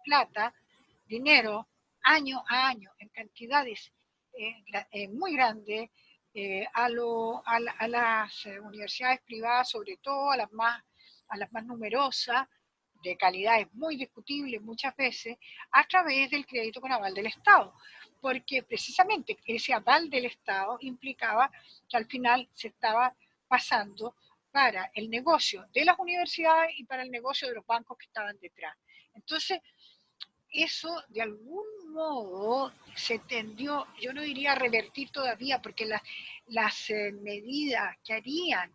plata, dinero, año a año, en cantidades muy grandes, a las universidades privadas, sobre todo a las más numerosas, de calidades muy discutibles muchas veces, a través del crédito con aval del Estado, porque precisamente ese aval del Estado implicaba que al final se estaba pasando para el negocio de las universidades y para el negocio de los bancos que estaban detrás. Entonces, eso de algún modo se tendió, yo no diría a revertir todavía, porque las medidas que harían,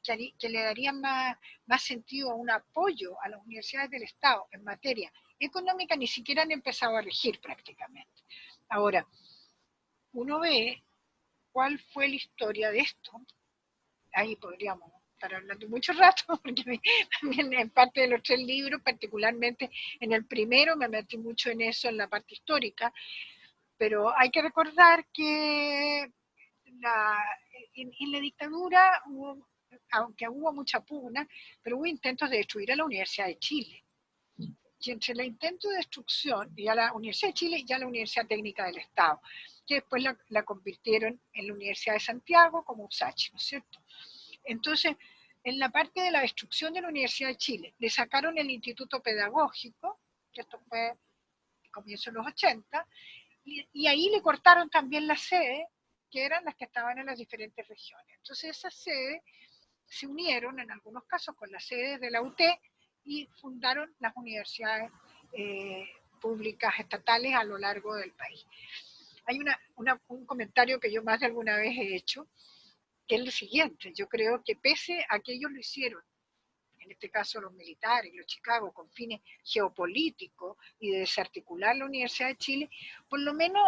que le darían más sentido a un apoyo a las universidades del Estado en materia económica ni siquiera han empezado a regir prácticamente. Ahora, uno ve cuál fue la historia de esto. Ahí podríamos estar hablando mucho rato, porque también en parte de los 3 libros, particularmente en el primero, me metí mucho en eso, en la parte histórica, pero hay que recordar que en la dictadura aunque hubo mucha pugna, pero hubo intentos de destruir a la Universidad de Chile. Y entre el intento de destrucción y a la Universidad de Chile y a la Universidad Técnica del Estado, que después la convirtieron en la Universidad de Santiago como USACH, ¿no es cierto? Entonces, en la parte de la destrucción de la Universidad de Chile, le sacaron el Instituto Pedagógico, que esto fue a comienzos de los 80, y ahí le cortaron también las sedes, que eran las que estaban en las diferentes regiones. Entonces, esas sedes se unieron en algunos casos con las sedes de la UT y fundaron las universidades públicas estatales a lo largo del país. hay un comentario que yo más de alguna vez he hecho, que es lo siguiente: yo creo que pese a que ellos lo hicieron, en este caso los militares, los Chicago, con fines geopolíticos y de desarticular la Universidad de Chile, por lo menos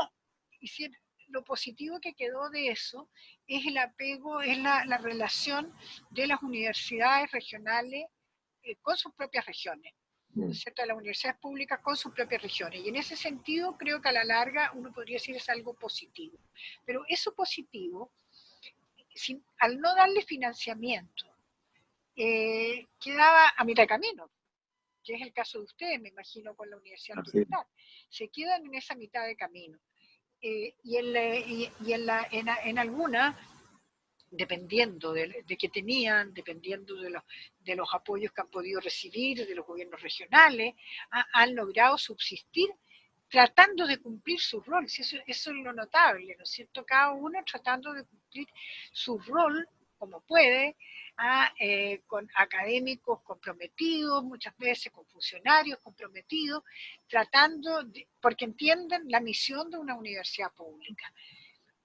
hicieron, lo positivo que quedó de eso es el apego, es la relación de las universidades regionales con sus propias regiones, ¿no es cierto?, de las universidades públicas con sus propias regiones. Y en ese sentido creo que a la larga uno podría decir es algo positivo. Pero eso positivo, al no darle financiamiento, quedaba a mitad de camino, que es el caso de ustedes, me imagino, con la Universidad Militar. Se quedan en esa mitad de camino. En alguna, dependiendo de que tenían, dependiendo de los apoyos que han podido recibir de los gobiernos regionales, han logrado subsistir tratando de cumplir su rol. Eso es lo notable, ¿no es cierto? Cada uno tratando de cumplir su rol como puede, con académicos comprometidos, muchas veces con funcionarios comprometidos, porque entienden la misión de una universidad pública,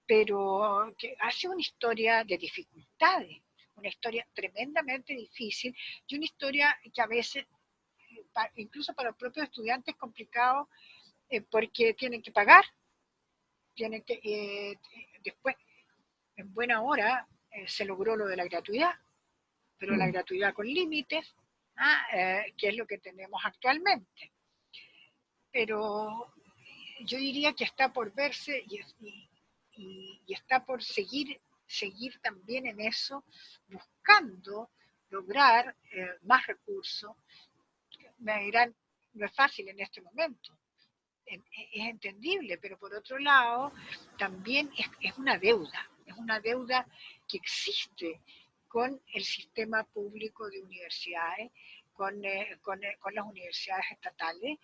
pero que hace una historia de dificultades, una historia tremendamente difícil, y una historia que a veces, incluso para los propios estudiantes, es complicado, porque tienen que pagar, tienen que, después, en buena hora, se logró lo de la gratuidad, pero la gratuidad con límites, que es lo que tenemos actualmente. Pero yo diría que está por verse y está por seguir también en eso, buscando lograr más recursos. Me dirán, no es fácil en este momento, es entendible, pero por otro lado también es una deuda que existe con el sistema público de universidades, con las universidades estatales,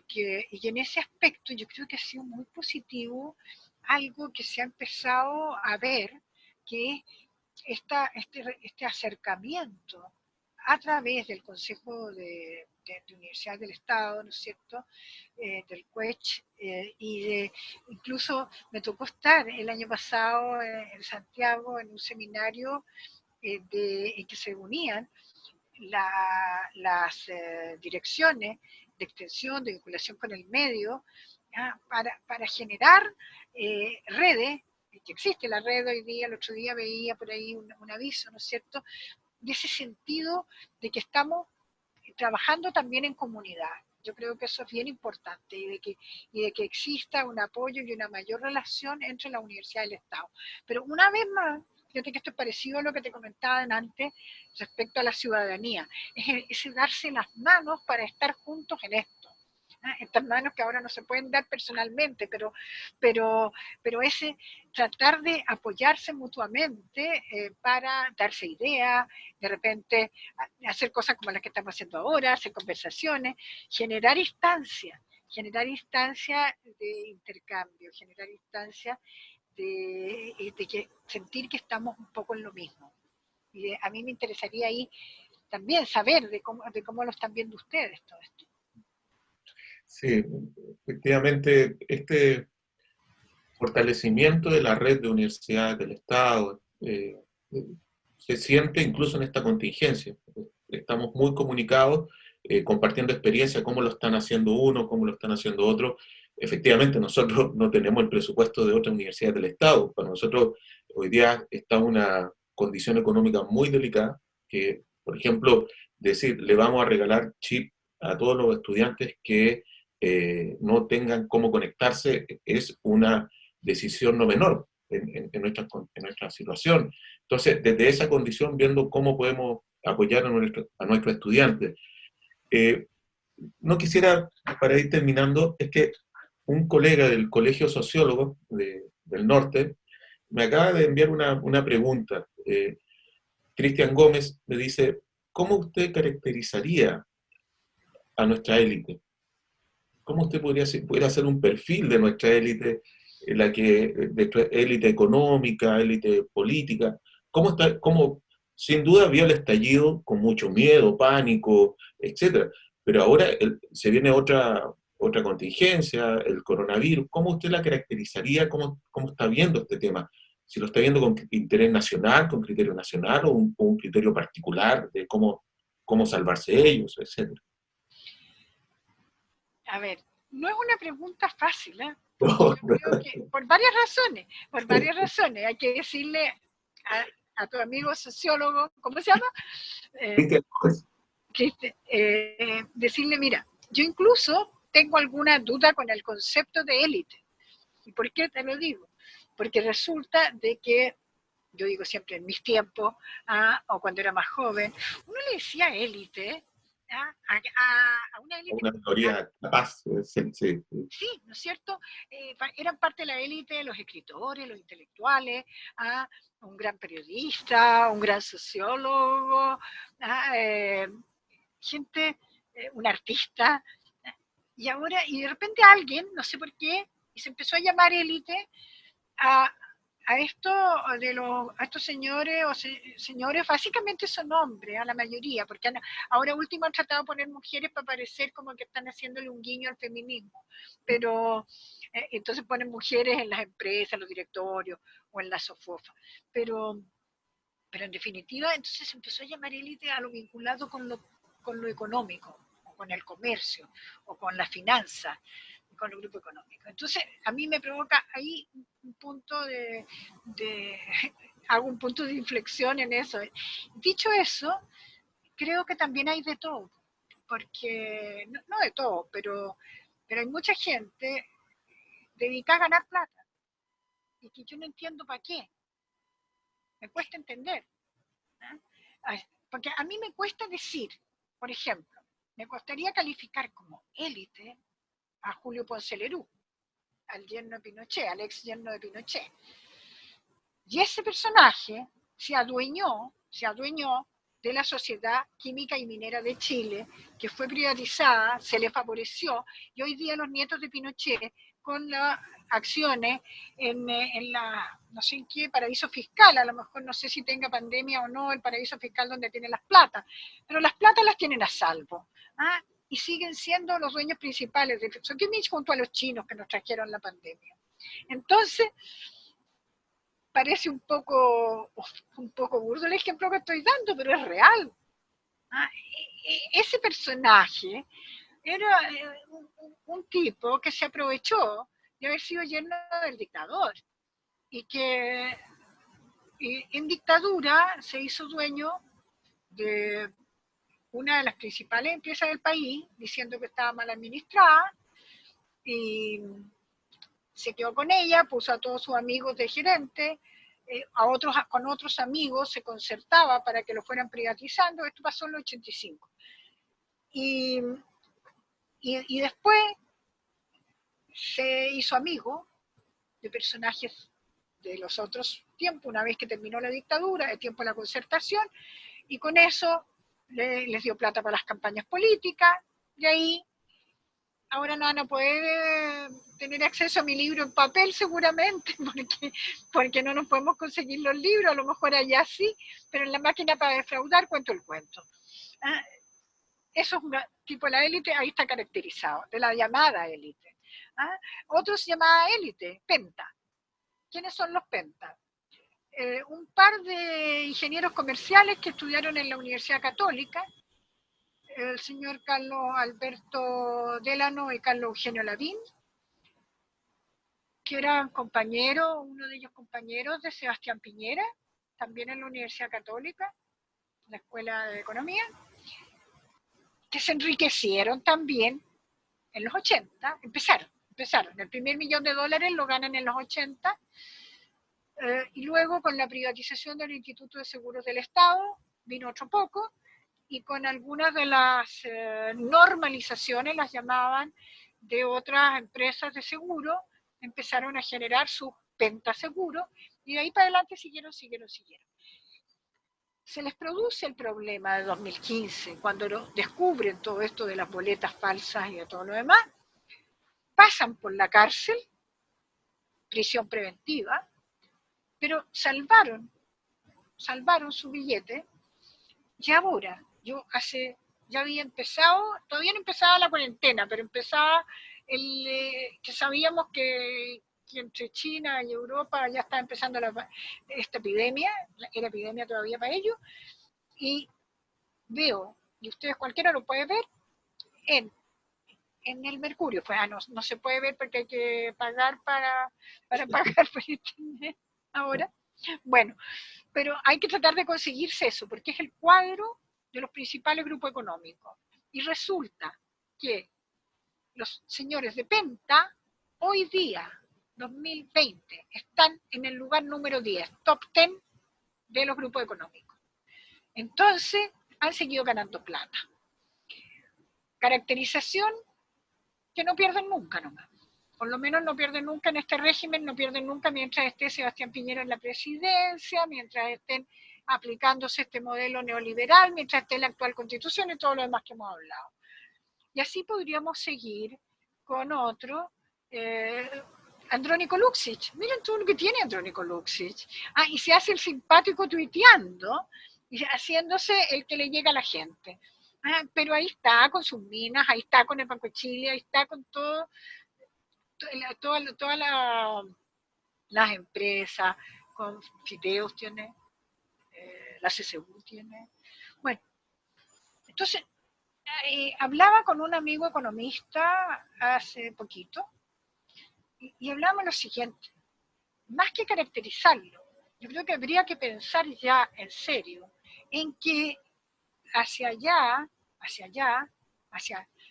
y en ese aspecto yo creo que ha sido muy positivo algo que se ha empezado a ver, que es este acercamiento a través del Consejo de Universidades del Estado, ¿no es cierto?, del CUECH, incluso me tocó estar el año pasado en Santiago en un seminario en que se unían las direcciones de extensión, de vinculación con el medio, para generar redes, que existe la red hoy día. El otro día veía por ahí un aviso, ¿no es cierto?, de ese sentido de que estamos trabajando también en comunidad. Yo creo que eso es bien importante, y de que exista un apoyo y una mayor relación entre la universidad y el Estado. Pero una vez más, fíjate que esto es parecido a lo que te comentaba antes respecto a la ciudadanía, es darse las manos para estar juntos en esto. Estas manos que ahora no se pueden dar personalmente, pero ese tratar de apoyarse mutuamente para darse ideas, de repente hacer cosas como las que estamos haciendo ahora, hacer conversaciones, generar instancias de intercambio, generar instancias de que sentir que estamos un poco en lo mismo. Y a mí me interesaría ahí también saber de cómo lo están viendo ustedes todo esto.
Sí, efectivamente, este fortalecimiento de la red de universidades del Estado se siente incluso en esta contingencia. Estamos muy comunicados, compartiendo experiencias, cómo lo están haciendo uno, cómo lo están haciendo otro. Efectivamente, nosotros no tenemos el presupuesto de otras universidades del Estado. Para nosotros, hoy día está una condición económica muy delicada, que, por ejemplo, decir, le vamos a regalar chip a todos los estudiantes que no tengan cómo conectarse, es una decisión no menor en nuestra situación. Entonces, desde esa condición, viendo cómo podemos apoyar a nuestros estudiantes. No quisiera, para ir terminando, es que un colega del Colegio Sociólogo del Norte me acaba de enviar una pregunta. Cristian Gómez me dice, ¿cómo usted caracterizaría a nuestra élite? ¿Cómo usted pudiera hacer un perfil de nuestra élite, de nuestra élite económica, élite política? ¿Cómo sin duda vio el estallido con mucho miedo, pánico, etcétera? Pero ahora se viene otra otra contingencia, el coronavirus. ¿Cómo usted la caracterizaría? ¿Cómo está viendo este tema? Si lo está viendo con interés nacional, con criterio nacional, o un criterio particular de cómo salvarse ellos, etcétera.
A ver, no es una pregunta fácil, ¿eh? Porque
No,
yo creo que, por varias razones, hay que decirle a tu amigo sociólogo, ¿cómo se llama?
Cristian, pues,
Decirle, mira, yo incluso tengo alguna duda con el concepto de élite. ¿Y por qué te lo digo? Porque resulta de que, yo digo siempre en mis tiempos, o cuando era más joven, uno le decía élite, a una élite
una minoría capaz, sí, sí.
sí, ¿no es cierto? Eran parte de la élite los escritores, los intelectuales, un gran periodista, un gran sociólogo, ah, eh, gente, un artista, y de repente alguien, no sé por qué, y se empezó a llamar élite a, a estos señores o señores, básicamente son hombres, a la mayoría, porque ahora último han tratado de poner mujeres para parecer como que están haciéndole un guiño al feminismo, pero entonces ponen mujeres en las empresas, los directorios o en la SOFOFA, pero en definitiva entonces se empezó a llamar élite a lo vinculado con lo económico, o con el comercio, o con la finanza, con el grupo económico. Entonces, a mí me provoca ahí un punto hago un punto de inflexión en eso. Dicho eso, creo que también hay de todo, porque, no de todo, pero hay mucha gente dedicada a ganar plata, y que yo no entiendo para qué, me cuesta entender. ¿Eh? Porque a mí me cuesta decir, por ejemplo, me costaría calificar como élite a Julio Ponce Lerú, al yerno de Pinochet, al ex yerno de Pinochet. Y ese personaje se adueñó de la Sociedad Química y Minera de Chile, que fue privatizada, se le favoreció, y hoy día los nietos de Pinochet, con las acciones en la, no sé en qué paraíso fiscal, a lo mejor no sé si tenga pandemia o no, el paraíso fiscal donde tienen las platas, pero las platas las tienen a salvo. ¿Ah? Y siguen siendo los dueños principales de Soquimich junto a los chinos que nos trajeron la pandemia. Entonces, parece un poco burdo el ejemplo que estoy dando, pero es real. ¿Ah? Ese personaje era un tipo que se aprovechó de haber sido yerno del dictador y que en dictadura se hizo dueño de una de las principales empresas del país, diciendo que estaba mal administrada, y se quedó con ella, puso a todos sus amigos de gerente, con otros amigos se concertaba para que lo fueran privatizando. Esto pasó en el 85. Y, y después se hizo amigo de personajes de los otros tiempos, una vez que terminó la dictadura, el tiempo de la concertación, y con eso les dio plata para las campañas políticas, y ahí ahora no van a poder tener acceso a mi libro en papel seguramente, porque no nos podemos conseguir los libros, a lo mejor allá sí, pero en la máquina para defraudar cuento el cuento. ¿Ah? Eso es un tipo de la élite, ahí está caracterizado, de la llamada élite. ¿Ah? Otros llamada élite, penta. ¿Quiénes son los pentas? Un par de ingenieros comerciales que estudiaron en la Universidad Católica, el señor Carlos Alberto Delano y Carlos Eugenio Lavín, que eran compañeros, uno de ellos compañeros de Sebastián Piñera, también en la Universidad Católica, la Escuela de Economía, que se enriquecieron también en los 80, empezaron. El primer $1.000.000 lo ganan en los 80, y luego con la privatización del Instituto de Seguros del Estado vino otro poco, y con algunas de las normalizaciones, las llamaban, de otras empresas de seguro, empezaron a generar sus pentaseguros, y de ahí para adelante siguieron. Se les produce el problema de 2015, cuando descubren todo esto de las boletas falsas y de todo lo demás, pasan por la cárcel, prisión preventiva, pero salvaron su billete. Y ahora, yo hace ya había empezado, todavía no empezaba la cuarentena, pero empezaba que sabíamos que entre China y Europa ya estaba empezando esta epidemia, era epidemia todavía para ellos, y veo, y ustedes cualquiera lo puede ver, en, en el Mercurio, pues no se puede ver porque hay que pagar para pagar por internet ahora. Bueno, pero hay que tratar de conseguirse eso, porque es el cuadro de los principales grupos económicos. Y resulta que los señores de Penta, hoy día, 2020, están en el lugar número 10, top 10 de los grupos económicos. Entonces, han seguido ganando plata. Caracterización que no pierden nunca nomás. Por lo menos no pierden nunca en este régimen, no pierden nunca mientras esté Sebastián Piñera en la presidencia, mientras estén aplicándose este modelo neoliberal, mientras esté la actual constitución y todo lo demás que hemos hablado. Y así podríamos seguir con otro, Andrónico Luksic. Miren todo lo que tiene Andrónico Luksic. Y se hace el simpático tuiteando y haciéndose el que le llega a la gente. Pero ahí está con sus minas, ahí está con el Banco de Chile, ahí está con todo, todas las empresas, con Fideos tiene, la CCU tiene. Bueno, entonces, hablaba con un amigo economista hace poquito y hablábamos lo siguiente, más que caracterizarlo, yo creo que habría que pensar ya en serio en que hacia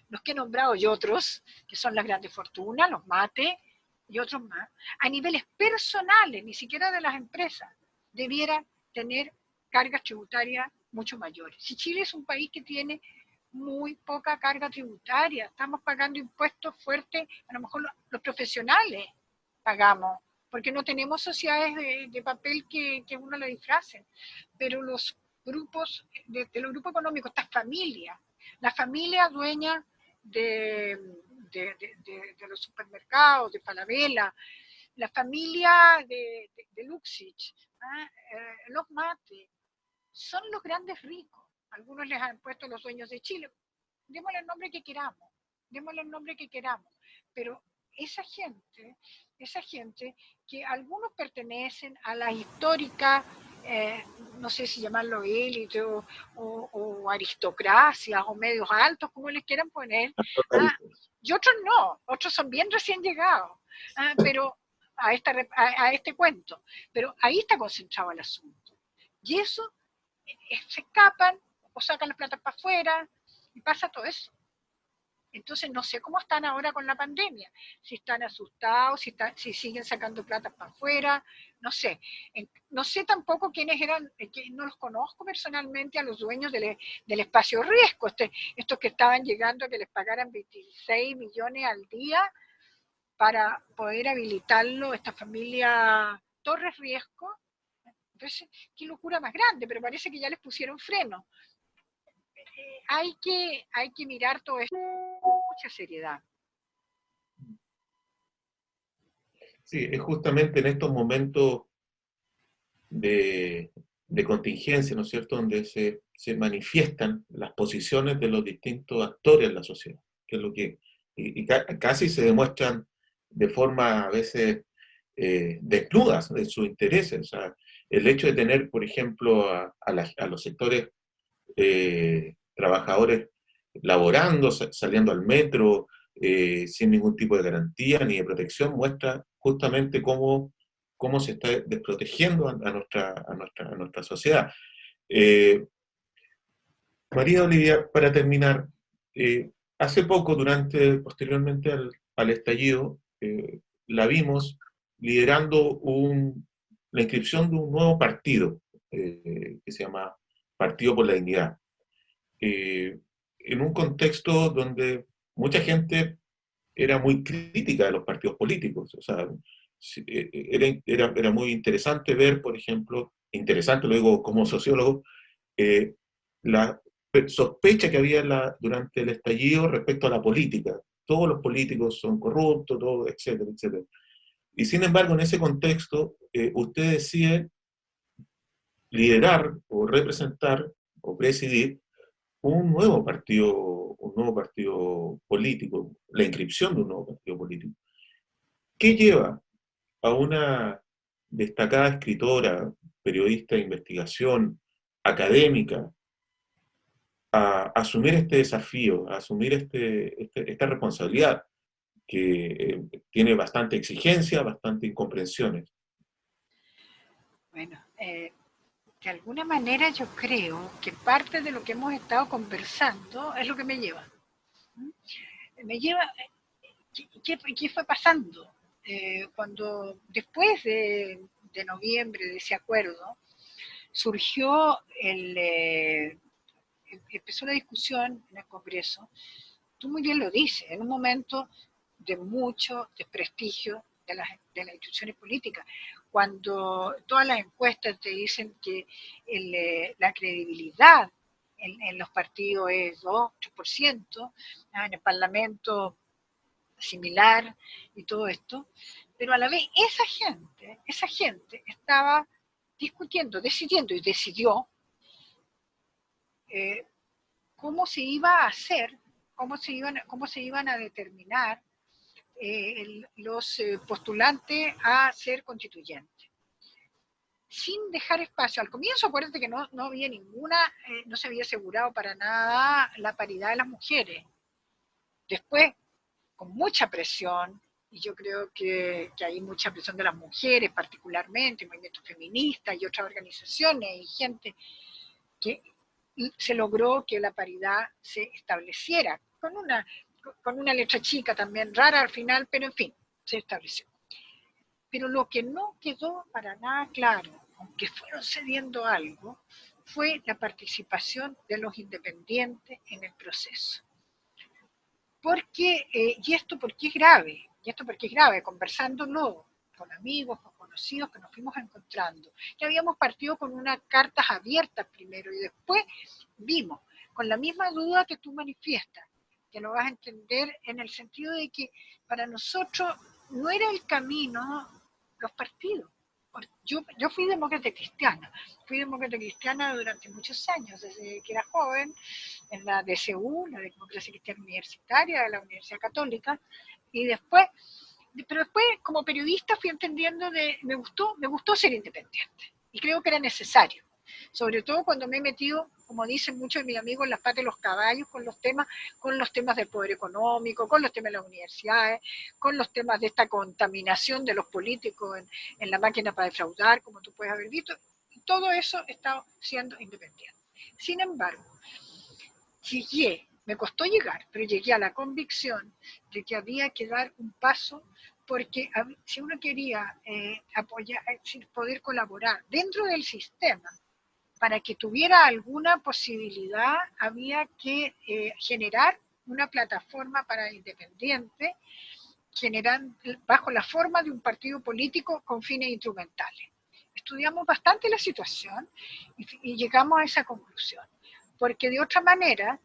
los que he nombrado y otros, que son las grandes fortunas, los mates y otros más, a niveles personales, ni siquiera de las empresas, debieran tener cargas tributarias mucho mayores. Si Chile es un país que tiene muy poca carga tributaria, estamos pagando impuestos fuertes, a lo mejor los profesionales pagamos, porque no tenemos sociedades de papel que uno lo disfracen, pero los grupos, de los grupos económicos, estas familias, la familia dueña de los supermercados, de Falabella, la familia de Luksic, los mates, son los grandes ricos. Algunos les han puesto los dueños de Chile. Démosle el nombre que queramos, pero esa gente que algunos pertenecen a la histórica, no sé si llamarlo élite o aristocracia o medios altos, como les quieran poner, y otros no, otros son bien recién llegados, pero a este cuento, pero ahí está concentrado el asunto. Y eso se escapan o sacan las plata para afuera y pasa todo eso. Entonces no sé cómo están ahora con la pandemia, si están asustados, si siguen sacando plata para afuera, no sé. No sé tampoco quiénes eran, que no los conozco personalmente a los dueños del espacio riesgo, estos que estaban llegando a que les pagaran 26 millones al día para poder habilitarlo, esta familia Torres Riesgo. Entonces, qué locura más grande, pero parece que ya les pusieron freno. Hay que mirar todo esto con mucha seriedad.
Sí, es justamente en estos momentos de contingencia, ¿no es cierto?, donde se manifiestan las posiciones de los distintos actores en la sociedad, que es lo que casi se demuestran de forma a veces desnudas de sus intereses. O sea, el hecho de tener, por ejemplo, a los sectores trabajadores laborando, saliendo al metro, sin ningún tipo de garantía ni de protección, muestra justamente cómo se está desprotegiendo a nuestra sociedad. María Olivia, para terminar, hace poco, posteriormente al estallido, la vimos liderando la inscripción de un nuevo partido, que se llama Partido por la Dignidad, en un contexto donde mucha gente era muy crítica de los partidos políticos. O sea, era muy interesante ver, por ejemplo, interesante, lo digo como sociólogo, la sospecha que había durante el estallido respecto a la política. Todos los políticos son corruptos, todo, etcétera, etcétera. Y sin embargo, en ese contexto, usted decide liderar o representar o presidir un nuevo partido político, la inscripción de un nuevo partido político. ¿Qué lleva a una destacada escritora, periodista de investigación, académica, a asumir este desafío, a asumir esta responsabilidad que tiene bastante exigencia, bastante incomprensiones?
Bueno, de alguna manera yo creo que parte de lo que hemos estado conversando es lo que me lleva. Me lleva, ¿qué fue pasando? Cuando después de noviembre de ese acuerdo, surgió empezó la discusión en el Congreso. Tú muy bien lo dices, en un momento de mucho desprestigio de las instituciones políticas, cuando todas las encuestas te dicen que la credibilidad en los partidos es 2, 3%, en el Parlamento similar y todo esto, pero a la vez esa gente estaba discutiendo, decidiendo y decidió eh, cómo se iba a hacer, cómo se iban a determinar los postulantes a ser constituyentes. Sin dejar espacio. Al comienzo, acuérdate que no había no se había asegurado para nada la paridad de las mujeres. Después, con mucha presión, y yo creo que hay mucha presión de las mujeres, particularmente, movimientos feministas y otras organizaciones y gente, que se logró que la paridad se estableciera, con una letra chica también, rara al final, pero en fin, se estableció. Pero lo que no quedó para nada claro, aunque fueron cediendo algo, fue la participación de los independientes en el proceso. Y esto porque es grave, conversándolo con amigos, con conocidos que nos fuimos encontrando. Ya habíamos partido con unas cartas abiertas primero y después vimos, con la misma duda que tú manifiestas, que lo vas a entender en el sentido de que para nosotros no era el camino los partidos. Yo fui demócrata cristiana durante muchos años, desde que era joven, en la DCU, la Democracia Cristiana Universitaria de la Universidad Católica, pero después como periodista fui entendiendo me gustó ser independiente y creo que era necesario, sobre todo cuando me he metido, como dicen muchos de mis amigos, en las patas de los caballos con los temas del poder económico, con los temas de las universidades, con los temas de esta contaminación de los políticos en la máquina para defraudar, como tú puedes haber visto, y todo eso está siendo independiente. Sin embargo, me costó llegar, pero llegué a la convicción de que había que dar un paso porque si uno quería apoyar, poder colaborar dentro del sistema, para que tuviera alguna posibilidad, había que generar una plataforma para independientes, bajo la forma de un partido político con fines instrumentales. Estudiamos bastante la situación y llegamos a esa conclusión, porque de otra manera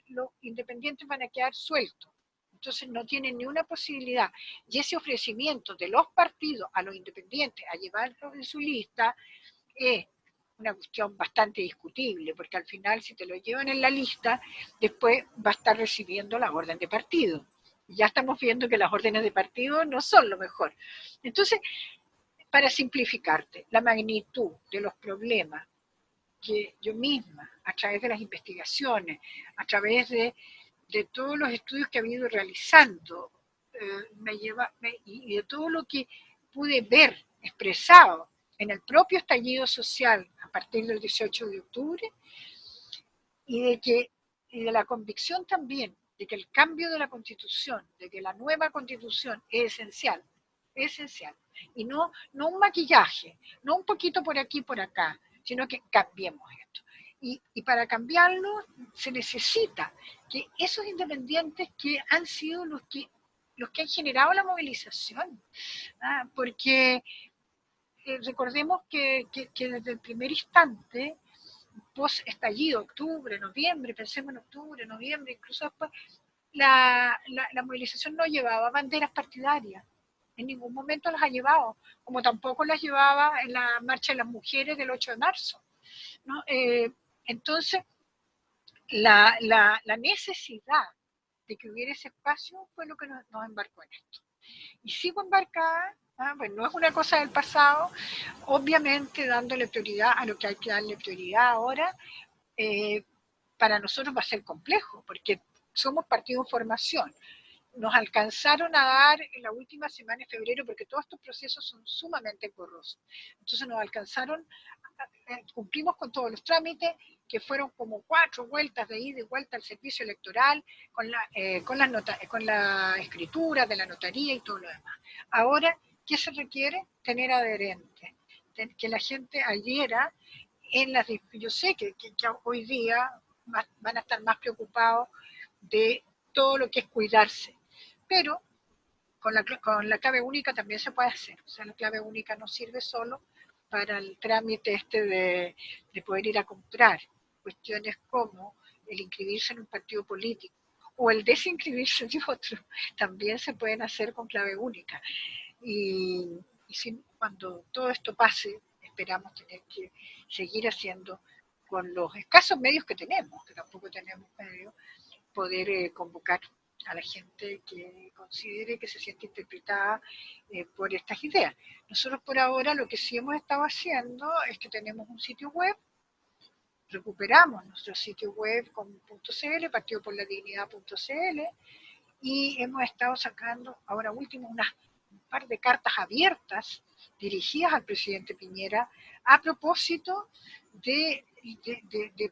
los independientes van a quedar sueltos. Entonces no tienen ni una posibilidad. Y ese ofrecimiento de los partidos a los independientes a llevarlos en su lista es una cuestión bastante discutible, porque al final si te lo llevan en la lista, después va a estar recibiendo la orden de partido. Y ya estamos viendo que las órdenes de partido no son lo mejor. Entonces, para simplificarte, la magnitud de los problemas que yo misma, a través de las investigaciones, a través de todos los estudios que he ido realizando, y de todo lo que pude ver expresado en el propio estallido social a partir del 18 de octubre, y de la convicción también de que el cambio de la Constitución, de que la nueva Constitución es esencial, y no un maquillaje, no un poquito por aquí y por acá, sino que cambiemos esto. Y para cambiarlo se necesita que esos independientes que han sido los que han generado la movilización, porque recordemos que desde el primer instante, post estallido, octubre, noviembre, pensemos en octubre, noviembre, incluso después, la movilización no llevaba banderas partidarias, en ningún momento las ha llevado, como tampoco las llevaba en la marcha de las mujeres del 8 de marzo, ¿no? Entonces, la necesidad de que hubiera ese espacio fue lo que nos embarcó en esto. Y sigo embarcada, pues no es una cosa del pasado, obviamente dándole prioridad a lo que hay que darle prioridad ahora. Para nosotros va a ser complejo, porque somos partido en formación. Nos alcanzaron a dar en la última semana de febrero, porque todos estos procesos son sumamente engorrosos. Entonces nos alcanzaron, cumplimos con todos los trámites, que fueron como 4 vueltas de ida y vuelta al servicio electoral, con la escritura de la notaría y todo lo demás. Ahora, ¿qué se requiere? Tener adherentes. Que la gente adhiera yo sé que hoy día van a estar más preocupados de todo lo que es cuidarse, pero con la clave única también se puede hacer. O sea, la clave única no sirve solo para el trámite de poder ir a comprar. Cuestiones como el inscribirse en un partido político o el desinscribirse de otro, también se pueden hacer con clave única. Y cuando todo esto pase, esperamos tener que seguir haciendo con los escasos medios que tenemos, que tampoco tenemos medios, poder convocar a la gente que considere que se siente interpretada por estas ideas. Nosotros por ahora lo que sí hemos estado haciendo es que tenemos un sitio web, recuperamos nuestro sitio web con .cl, partidoporladignidad.cl, y hemos estado sacando ahora último un par de cartas abiertas dirigidas al presidente Piñera a propósito de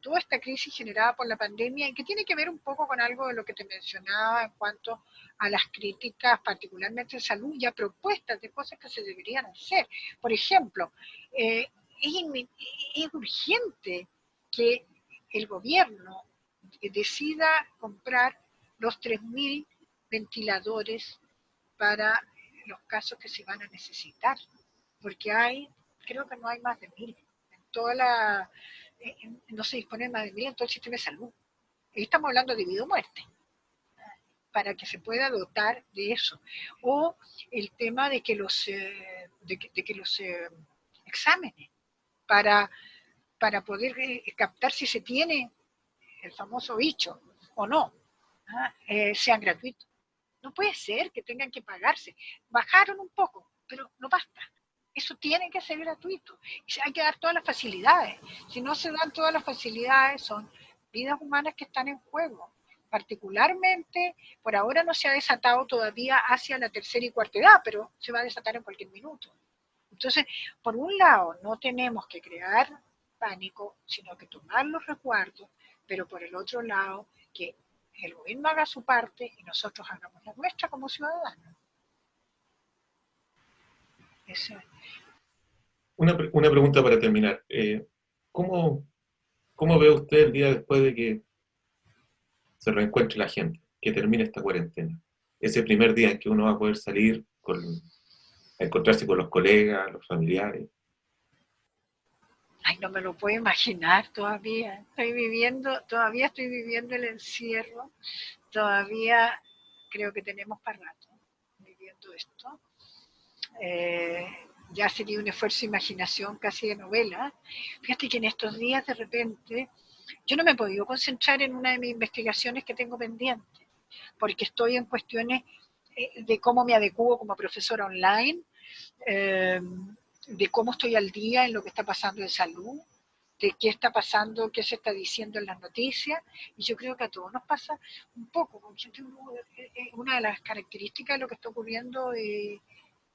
toda esta crisis generada por la pandemia y que tiene que ver un poco con algo de lo que te mencionaba en cuanto a las críticas, particularmente en salud, y a propuestas de cosas que se deberían hacer. Por ejemplo, es urgente que el gobierno decida comprar los 3.000 ventiladores para los casos que se van a necesitar, porque creo que no hay más de 1.000. No se dispone de más de 1.000 en todo el sistema de salud. Ahí estamos hablando de vida o muerte, para que se pueda dotar de eso. O el tema de que los exámenes para poder captar si se tiene el famoso bicho o no, sean gratuitos. No puede ser que tengan que pagarse. Bajaron un poco, pero no basta. Eso tiene que ser gratuito. Y hay que dar todas las facilidades. Si no se dan todas las facilidades, son vidas humanas que están en juego. Particularmente, por ahora no se ha desatado todavía hacia la tercera y cuarta edad, pero se va a desatar en cualquier minuto. Entonces, por un lado, no tenemos que crear pánico, sino que tomar los resguardos, pero por el otro lado, que el gobierno haga su parte y nosotros hagamos la nuestra como ciudadanos. Eso.
Una pregunta para terminar. ¿Cómo ve usted el día después de que se reencuentre la gente, que termine esta cuarentena? Ese primer día en que uno va a poder salir a encontrarse con los colegas, los familiares.
Ay, no me lo puedo imaginar todavía. Todavía estoy viviendo el encierro. Todavía creo que tenemos para rato viviendo esto. Ya sería un esfuerzo de imaginación casi de novela. Fíjate que en estos días de repente yo no me he podido concentrar en una de mis investigaciones que tengo pendiente, porque estoy en cuestiones de cómo me adecuo como profesora online, de cómo estoy al día en lo que está pasando en salud, de qué está pasando, qué se está diciendo en las noticias, y yo creo que a todos nos pasa un poco, porque una de las características de lo que está ocurriendo es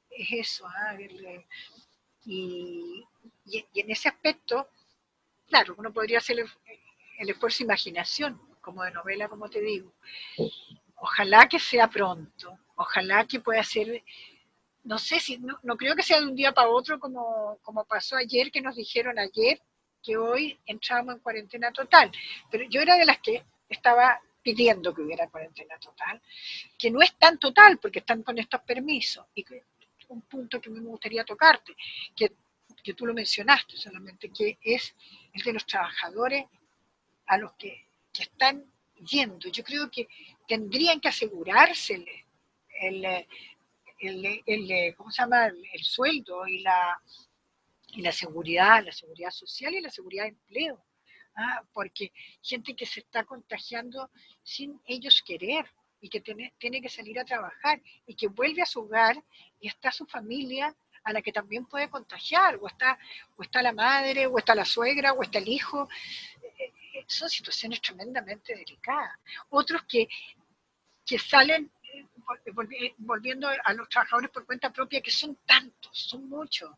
eso, y en ese aspecto, claro, uno podría hacer el esfuerzo de imaginación, como de novela, como te digo. Ojalá que sea pronto, ojalá que pueda ser, no sé si, no creo que sea de un día para otro como pasó ayer, que nos dijeron ayer que hoy entrábamos en cuarentena total, pero yo era de las que estaba pidiendo que hubiera cuarentena total, que no es tan total porque están con estos permisos, y que un punto que me gustaría tocarte, que tú lo mencionaste solamente, que es el de los trabajadores a los que están yendo. Yo creo que tendrían que asegurarse ¿cómo se llama? El sueldo y la seguridad social y la seguridad de empleo porque gente que se está contagiando sin ellos querer y que tiene que salir a trabajar y que vuelve a su hogar y está su familia a la que también puede contagiar, o está la madre, o está la suegra, o está el hijo. Son situaciones tremendamente delicadas. Otros que salen, volviendo a los trabajadores por cuenta propia, que son tantos, son muchos,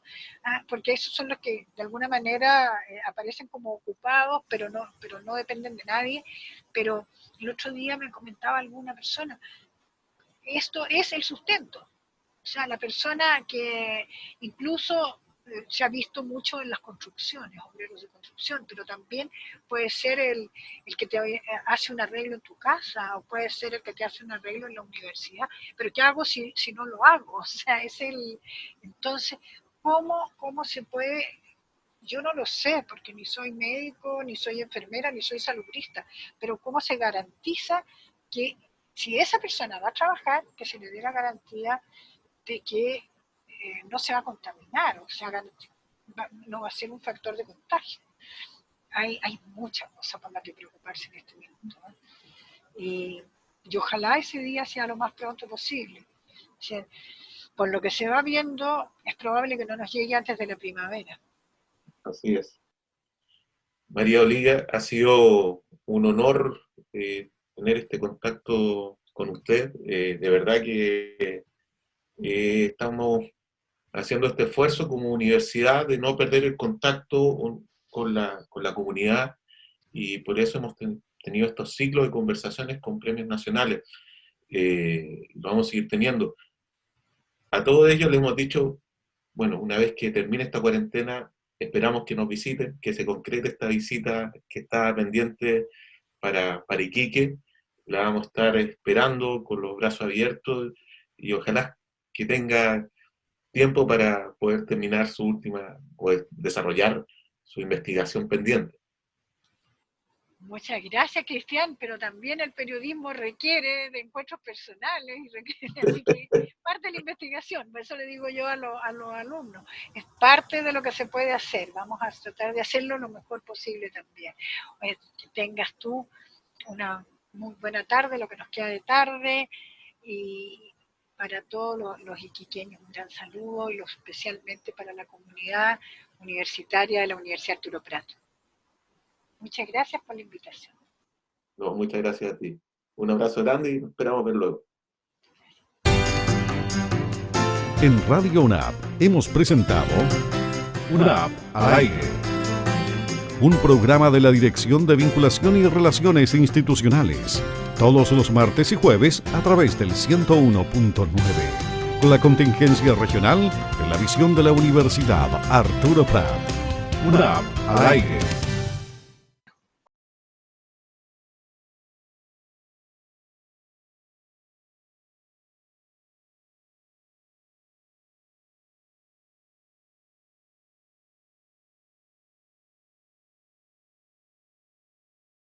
porque esos son los que de alguna manera aparecen como ocupados, pero no dependen de nadie. Pero el otro día me comentaba alguna persona, esto es el sustento. O sea, la persona que incluso se ha visto mucho en las construcciones, obreros de construcción, pero también puede ser el que te hace un arreglo en tu casa, o puede ser el que te hace un arreglo en la universidad. Pero ¿qué hago si no lo hago? O sea, entonces, ¿cómo se puede? Yo no lo sé, porque ni soy médico, ni soy enfermera, ni soy salubrista, pero ¿cómo se garantiza que si esa persona va a trabajar, que se le dé la garantía de que no se va a contaminar, o sea, no va a ser un factor de contagio? Hay muchas cosas por las que preocuparse en este minuto, ¿no? Y ojalá ese día sea lo más pronto posible. O sea, por lo que se va viendo, es probable que no nos llegue antes de la primavera.
Así es. María Olivia, ha sido un honor tener este contacto con usted. De verdad que estamos haciendo este esfuerzo como universidad de no perder el contacto con la comunidad, y por eso hemos tenido estos ciclos de conversaciones con premios nacionales. Lo vamos a seguir teniendo. A todos ellos les hemos dicho, bueno, una vez que termine esta cuarentena, esperamos que nos visiten, que se concrete esta visita que está pendiente para Iquique. La vamos a estar esperando con los brazos abiertos, y ojalá que tenga tiempo para poder terminar su última, o desarrollar su investigación pendiente.
Muchas gracias, Cristian, pero también el periodismo requiere de encuentros personales, así que parte de la investigación, por eso le digo yo a los alumnos, es parte de lo que se puede hacer. Vamos a tratar de hacerlo lo mejor posible también. Que tengas tú una muy buena tarde, lo que nos queda de tarde, y para todos los iquiqueños un gran saludo, y especialmente para la comunidad universitaria de la Universidad Arturo Prat. Muchas gracias por la invitación.
No, muchas gracias a ti. Un abrazo grande y esperamos ver luego.
En Radio UNAP hemos presentado UNAP al aire, un programa de la Dirección de Vinculación y Relaciones Institucionales, todos los martes y jueves a través del 101.9, con la contingencia regional en la visión de la Universidad Arturo Prat. UNAP al aire.